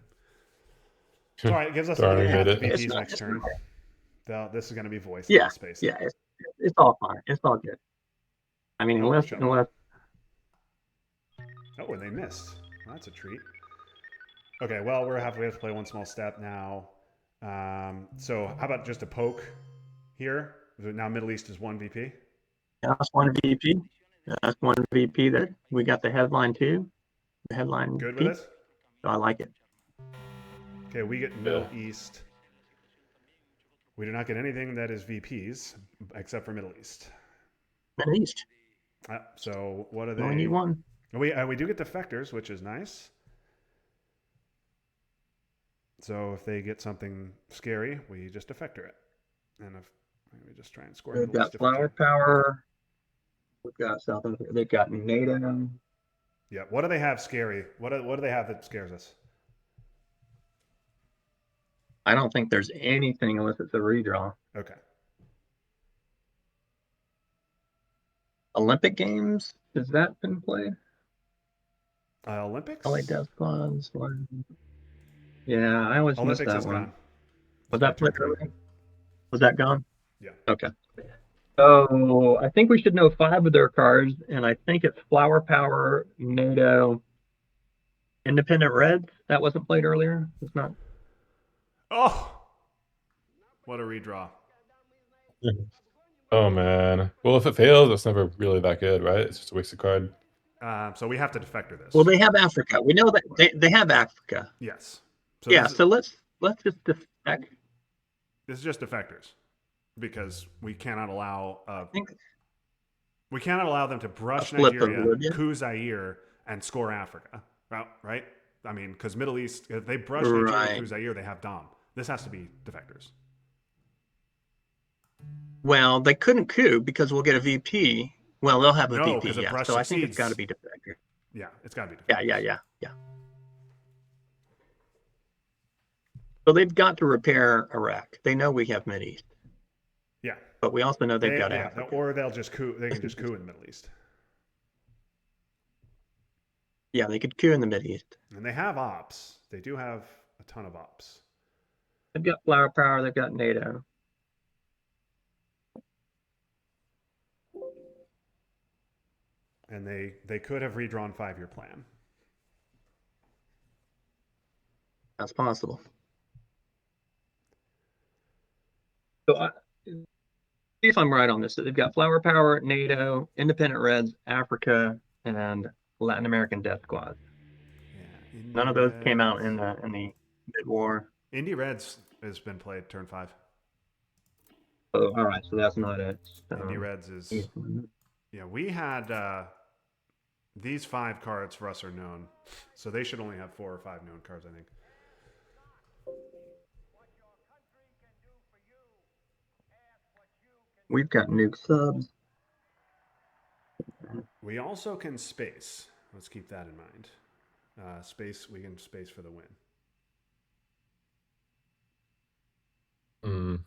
It's all right. It gives us Darn, a we minute made after it. VP's next turn. This is going to be voice. Yeah, Space. yeah, it's all fine. It's all good. I mean, unless Oh, and they missed. Well, that's a treat. Okay, well, we have to play one small step now. So how about just a poke here? Now Middle East is 1 VP. that's one VP. That's one VP that we got the headline too. The headline. Good VP, with this? so I like it. Okay, we get Middle East. We do not get anything that is VPs except for Middle East. Middle East. So what are they? Only need one. We do get defectors, which is nice. So if they get something scary, we just defector it, and if we just try and score. They've got flower power. We've got South Africa. They've got NATO. Yeah. What do they have scary? What do they have that scares us? I don't think there's anything unless it's a redraw. Okay. Olympic Games, has that been played? Olympics? LA Death Squads. Yeah, I always Olympics missed that is one. gone. Was that played early? Was that gone? Yeah. Okay. So I think we should know 5 of their cards, and I think it's Flower Power, NATO, Independent Reds. That wasn't played earlier. It's not. Oh, what a redraw! Oh man. Well, if it fails, it's never really that good, right? It's just a wasted card. So we have to defector this. Well, they have Africa. We know that they have Africa. Yes. So Yeah. So let's just defect. This is just defectors because we cannot allow. think- we cannot allow them to brush A flip of Nigeria, Libya. coup Zaire, and score Africa. Well, right? I mean, because Middle East, if they brush Right. Nigeria, coup Zaire, they have Dom. This has to be defectors. Well, they couldn't coup because we'll get a VP. Well, they'll have a No, VP. 'cause if Yeah. Brush So I think it's succeeds- got to be defector. Yeah, it's got to be Yeah. defectors. So they've got to repair Iraq. They know we have Mideast, Yeah. but we also know they've got Yeah, Africa. or they'll just coup. They can just coup in the Middle East, Yeah, they could coup in the Mideast. and they have ops. They do have a ton of ops. They've got flower power. They've got NATO. And they could have redrawn 5-year plan. That's possible. So see if I'm right on this. So they've got flower power, NATO, Independent Reds, Africa, and Latin American Death Squad. Yeah, None of those came out in the mid war. Indie Reds has been played turn 5. Oh, all right. So that's not it. Indie Reds is yeah. We had these 5 cards for us are known, so they should only have 4 or 5 known cards, I think. We've got nuke subs. We also can space. Let's keep that in mind. Space. We can space for the win. Mm.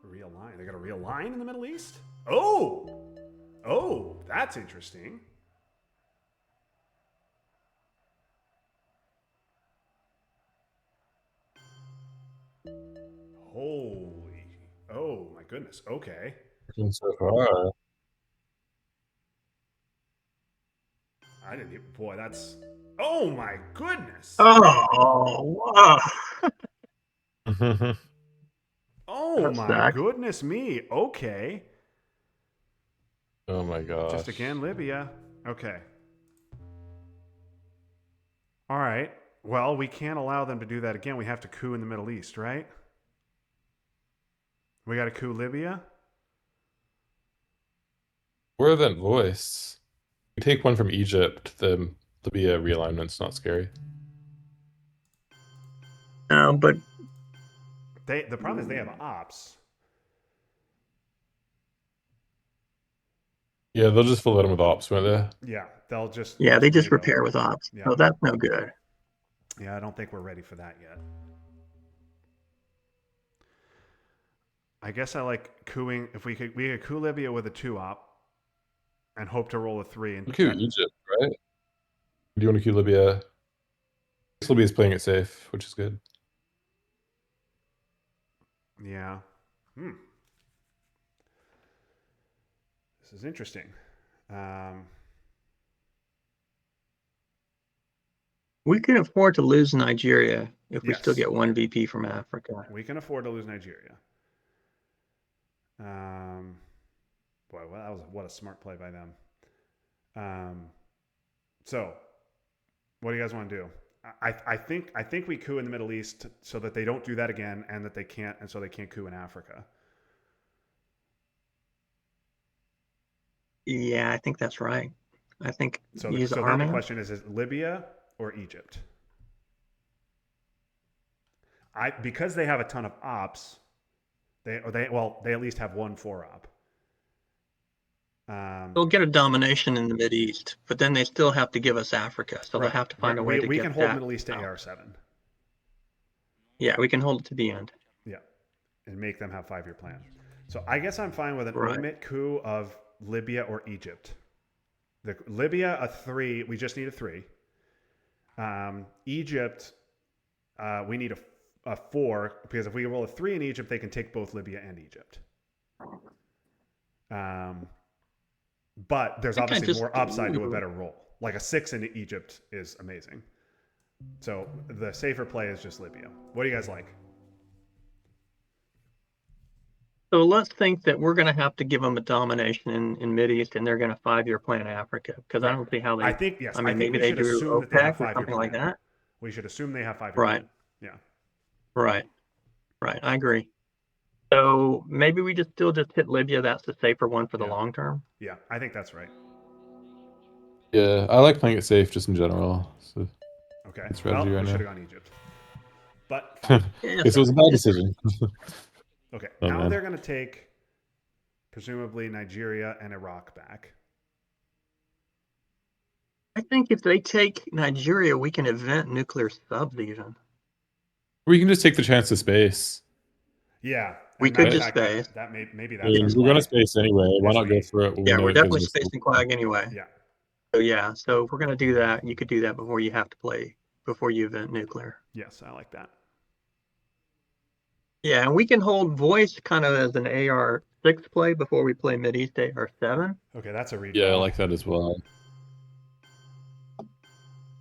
Realign. They got a realign in the Middle East? Oh, that's interesting. Holy. Oh, my goodness. Okay. So far. I didn't even. Boy, that's. Oh, my goodness. Oh, wow. Oh, That's my stacked. goodness me. Okay. Oh my gosh. Just again, Libya. Okay. All right. Well, we can't allow them to do that again. We have to coup in the Middle East, right? We got to coup Libya. Or then voice. We take one from Egypt, the Libya realignment's not scary. But The problem is they have ops. Yeah, they'll just fill them with ops, won't they? Yeah, they'll just yeah, they just NATO. repair with ops. Yeah. So that's no good. Yeah, I don't think we're ready for that yet. I guess I like cooing. If we could coup Libya with a 2-op and hope to roll a 3. And Coup Egypt, right? Do you want to coup Libya? Libya's playing it safe, which is good. Yeah. This is interesting. We can afford to lose Nigeria if we still Yes. get one VP from Africa. We can afford to lose Nigeria. Boy, well, what a smart play by them. So, what do you guys want to do? I think we coup in the Middle East so that they don't do that again, and that they can't, and so they can't coup in Africa. Yeah, I think that's right. I think So, use then the army. question is Libya or Egypt? Because they have a ton of ops, they at least have one 4-op. They'll get a domination in the Mideast, but then they still have to give us Africa, so Right. they'll have to find a way to we get can hold that Middle East to out. AR7. Yeah, we can hold it to the end. Yeah, and make them have 5-year plans. So I guess I'm fine with an Right. limit coup of Libya or Egypt. Libya a 3. We just need a 3. Egypt, we need a 4 because if we roll a 3 in Egypt, they can take both Libya and Egypt. But there's I think obviously more upside to a better roll. Like a 6 in Egypt is amazing. So the safer play is just Libya. What do you guys like? So let's think that we're going to have to give them a domination in Mideast, and they're going to 5-year plan Africa, because I don't see how they. I think yes. I mean, think maybe we they should do assume that they have OPEC or 5-year something like plan. that. We should assume they have 5-year Right. plan. Yeah. Right. I agree. So maybe we just hit Libya. That's the safer one for the long term. Yeah, I think that's right. Yeah, I like playing it safe just in general. So Okay. It's Well, strategy we right should now. have gone Egypt. But Yeah, it was a bad decision. okay, Oh, now man. they're going to take presumably Nigeria and Iraq back. I think if they take Nigeria, we can event nuclear subs even. Or you can just take the chance to space. Yeah, We and could matter of just fact, space. maybe I that's mean, our we're play. going to space anyway. Why Yes, not go we- for it? when we Yeah, know we're it gives definitely us- spacing flag anyway. Yeah. So if we're gonna do that, you could do that before you have to play, before you event nuclear. Yes, I like that. Yeah, and we can hold voice kind of as an AR6 play before we play Mideast AR7. Okay, that's a redraw. Yeah, I like that as well.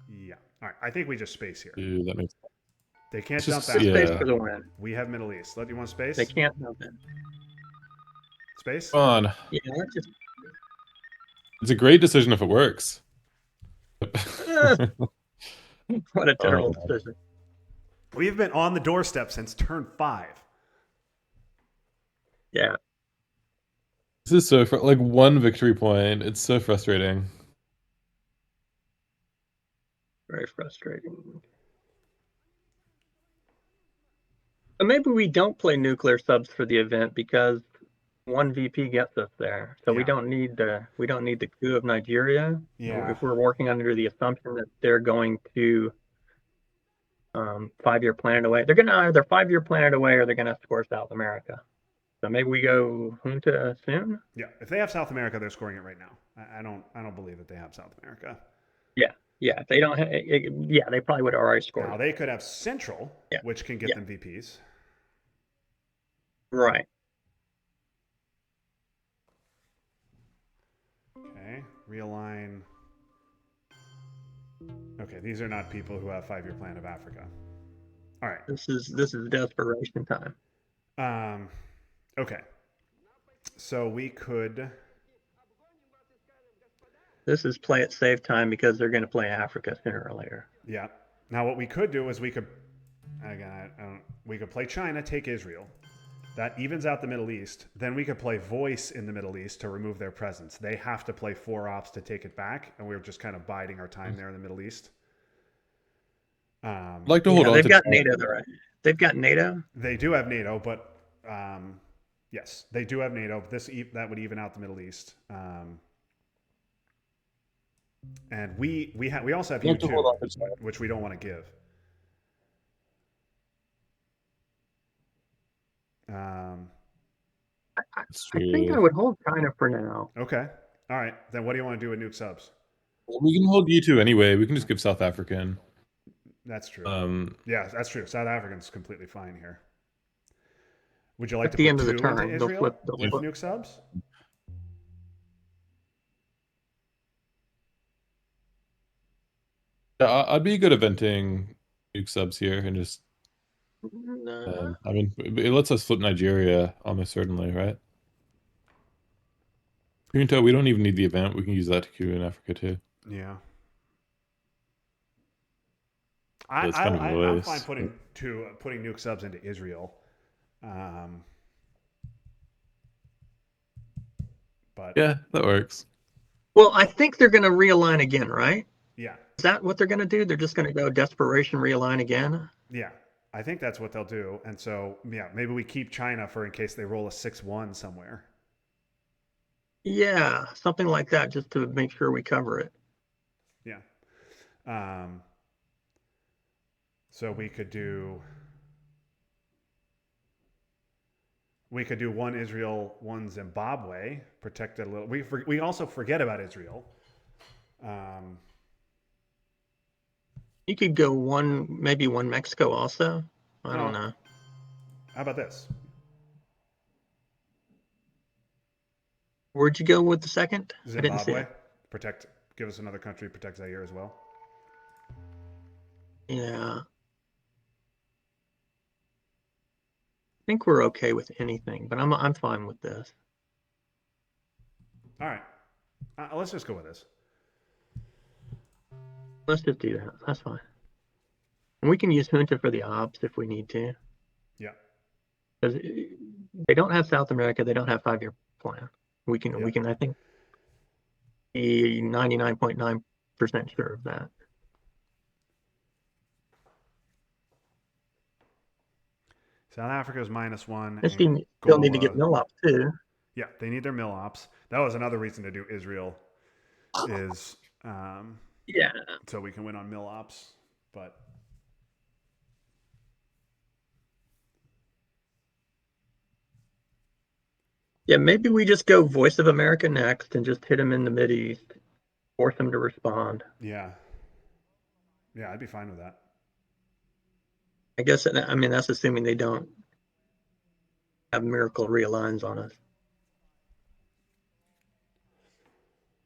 Yeah. All right. I think we just space here. Dude, that makes sense. They can't Just- dump yeah. that. Space for the win. We have Middle East. You want space? They can't dump it. Space? Come on. Yeah, that's just It's a great decision if it works. what a terrible Oh. decision. We've been on the doorstep since turn 5. Yeah. This is so like one victory point. It's so frustrating. Very frustrating. So maybe we don't play nuclear subs for the event because one VP gets us there. So we Yeah. don't need the coup of Nigeria. Yeah. If we're working under the assumption that they're going to 5-year plan it away, they're gonna either 5-year plan it away or they're gonna score South America. So maybe we go Junta soon. Yeah. If they have South America, they're scoring it right now. I don't believe that they have South America. Yeah, if they don't, they probably would have already scored. Now they could have Central, Yeah. which can get Yeah. them VPs. Right. Okay. Realign. Okay, these are not people who have 5-year plan of Africa. All right. This is desperation time. Okay. So we could. This is play it safe time because they're going to play Africa sooner or later. Yeah. Now what we could do is we could, again, we could play China, take Israel, That evens out the Middle East. Then we could play voice in the Middle East to remove their presence. They have to play 4 ops to take it back, and we're just kind of biding our time there in the Middle East. I'd like to hold on they've to got NATO, though, right? They've got NATO. They do have NATO, but yes, they do have NATO. That would even out the Middle East. And we also have I'd like to hold on U2, to China. which we don't want to give. It's I think true. I would hold China for now. Okay. All right. Then what do you want to do with nuke subs? We can hold U2 anyway. We can just give South African. That's true. Um, Yeah, that's true. South African's completely fine here. Would you like At to the put end of the 2 turn, into they'll Israel flip- they'll with flip. nuke subs? yeah, I'd be good at venting nuke subs here and just. No. I mean, it lets us flip Nigeria almost certainly, right? Punto, we don't even need the event. We can use that to queue in Africa too. Yeah. It's kind of I'm voice. fine putting nuke subs into Israel. But Yeah, that works. Well, I think they're going to realign again, right? yeah. Is that what they're going to do? They're just going to go desperation realign again? Yeah. I think that's what they'll do. And so, yeah, maybe we keep China for in case they roll a 6-1 somewhere. Yeah, something like that, just to make sure we cover it. Yeah. So we could do 1 Israel, 1 Zimbabwe, protect it a little. We also forget about Israel. You could go maybe one Mexico also. I don't know. How about this? Where'd you go with the second? I didn't see Zimbabwe, it. give us another country, protect Zaire as well. Yeah. I think we're okay with anything, but I'm fine with this. All right. Let's just go with this. Let's just do that. That's fine. And we can use Junta for the ops if we need to. Yeah. Because they don't have South America, they don't have 5-year plan. We can, I think, be 99.9% sure of that. South Africa's -1. This team still need to get mill ops too. Yeah, they need their mill ops. That was another reason to do Israel, is Yeah. so we can win on mill ops. But yeah, maybe we just go Voice of America next and just hit them in the Mideast, force them to respond. yeah, I'd be fine with that. I guess, I mean, that's assuming they don't have miracle realigns on us.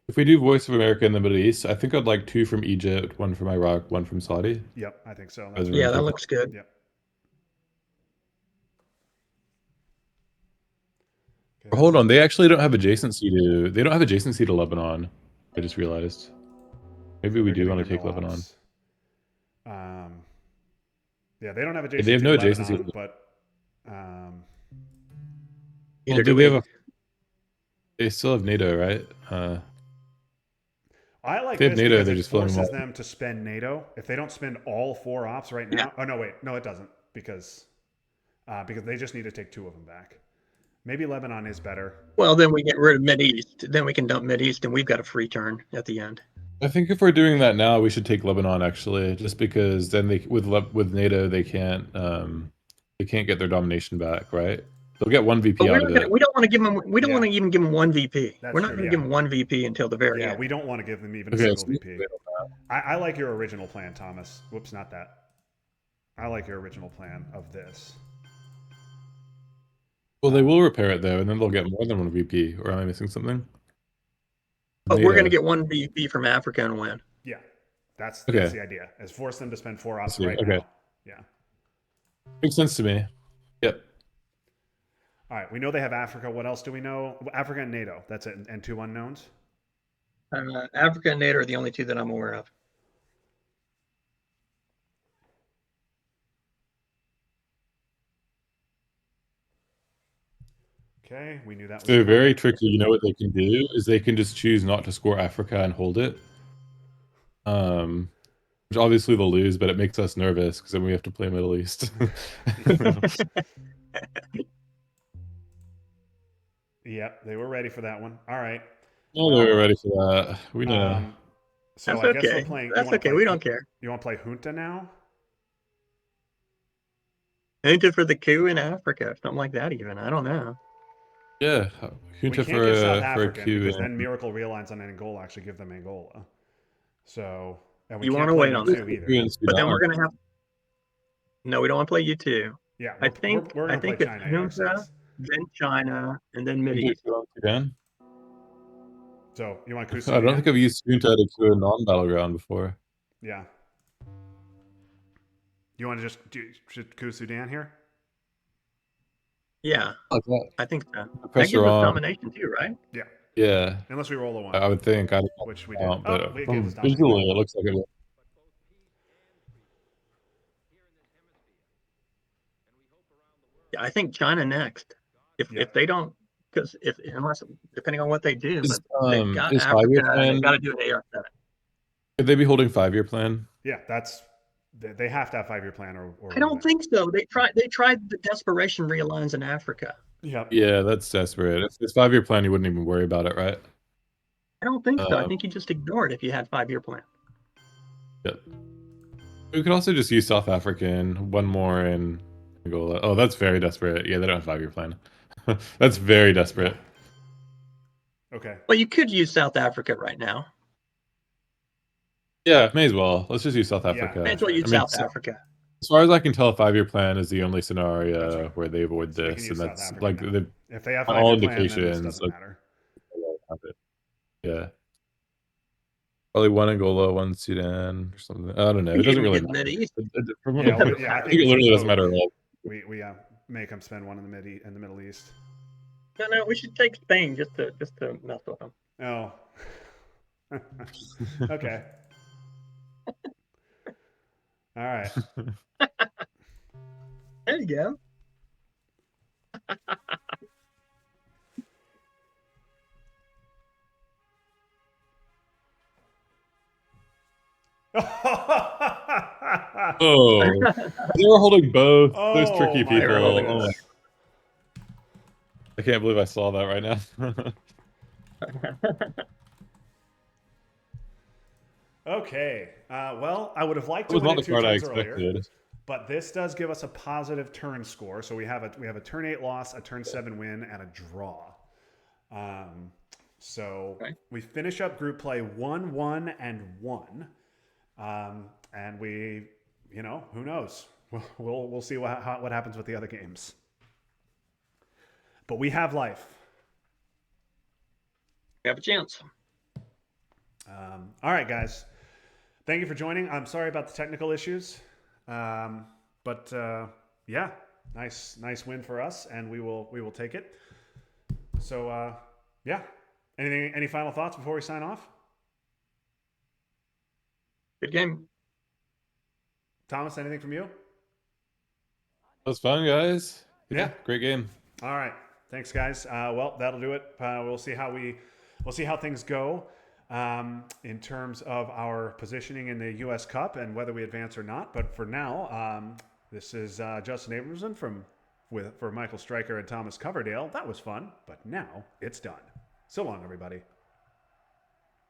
If we do Voice of America in the Middle East, I think I'd like 2 from Egypt, 1 from Iraq, 1 from Saudi. Yep, I think so. As Yeah, that looks good. Yep. Okay, Hold on, they actually don't have adjacency to. They don't have adjacency to Lebanon. I just realized. Maybe we do want to take Lebanon. Yeah, they don't have adjacency. They have no to Lebanon, adjacency. but Well, do they have a? They still have NATO, right? I like They have this NATO, because they're it just filling them forces up. them to spend NATO. If they don't spend all 4 ops right now, oh no, wait, no, it doesn't because they just need to take 2 of them back. Maybe Lebanon is better. Well, then we get rid of Mideast. Then we can dump Mideast, and we've got a free turn at the end. I think if we're doing that now, we should take Lebanon actually, just because then they with NATO they can't get their domination back, right? They'll get 1 VP out of it. We don't want to give them. We don't Yeah. want to even give them 1 VP. That's We're not true, going to yeah. give them 1 VP until the very Yeah, end. we don't want to give them even a Okay, single so we VP. wait on that. I like your original plan, Thomas. Whoops, not that. I like your original plan of this. Well, they will repair it though, and then they'll get more than 1 VP. Or am I missing something? But we're going to NATO. get 1 VP from Africa and win. Yeah, that's Okay. the idea. Is force them to spend 4 ops see, right okay. now. Yeah. Makes sense to me. Yep. All right. We know they have Africa. What else do we know? Africa and NATO. That's it. And 2 unknowns. Africa and NATO are the only 2 that I'm aware of. Okay, we knew that was They're coming. very tricky. You know what they can do is they can just choose not to score Africa and hold it. Which obviously they'll lose, but it makes us nervous because then we have to play Middle East. Yep, they were ready for that one. All right. Oh, they were ready for that. We know. So That's I guess okay. we're playing. That's okay. We don't care. You want to play Junta now? Hunter for the coup in Africa, something like that. Even I don't know. Yeah, We Junta can't get South for a African Q. because then Miracle realigns on Angola actually give them Angola. So and we You can't wanna play wait on U2 that. either. But then we're gonna have. No, we don't want to play you two. Yeah, I we're think going to play it's China Junta, AR6. then China, and then Mideast. Sudan. So you want to I don't think I've used Junta to Q a non-battleground before. Yeah. You want to just do coup Sudan here? Yeah, Like that. I think so. That Pressure gives us on. domination too, right? Yeah. Yeah. Unless we roll a 1. I would think. I don't which we did. know, but we gave us domination. visually it looks like it. Yeah, I think China next. If they don't, because unless depending on what they do, Is, but they've got is Africa, 5-year and plan? they've got to do an AR7. Could they be holding 5-year plan? Yeah, they have to have 5-year plan or I don't think so. They tried the desperation realigns in Africa. Yep. Yeah, that's desperate. If it's 5-year plan, you wouldn't even worry about it, right? I don't think so. I think you just ignore it if you had 5-year plan. Yeah. We could also just use South African, one more in Angola. Oh, that's very desperate. Yeah, they don't have 5-year plan. That's very desperate. Okay. Well, you could use South Africa right now. Yeah, may as well. Let's just use South Africa. May as well use South Africa. As far as I can tell, a 5-year plan is the only scenario where they avoid So this, and that's like if they have all 5-year plan, then this indications. doesn't matter. Yeah. Probably one Angola, one Sudan, or something. I don't know. It doesn't really matter. I think it literally doesn't matter at all. We make them spend one in the Middle East. No, we should take Spain just to mess with them. Oh. Okay. All right. There you go. Oh, they were holding both. Those tricky my people. goodness. I can't believe I saw that right now. Okay. Well, I would have liked to That was win not it the 2 card I turns earlier, expected. but this does give us a positive turn score. So we have a turn 8 loss, a turn 7 win, and a draw. So we finish up group play 1-1 and 1, and we, who knows? We'll see what happens with the other games. But we have life. We have a chance. All right, guys. Thank you for joining. I'm sorry about the technical issues, but yeah, nice win for us, and we will take it. So yeah, any final thoughts before we sign off? Good game. Thomas, anything from you? That was fun, guys. Yeah, great game. All right, thanks, guys. Well, that'll do it. We'll see how things go in terms of our positioning in the U.S. Cup and whether we advance or not. But for now, this is Justin Abramson for Michael Stryker and Thomas Coverdale. That was fun, but now it's done. So long, everybody.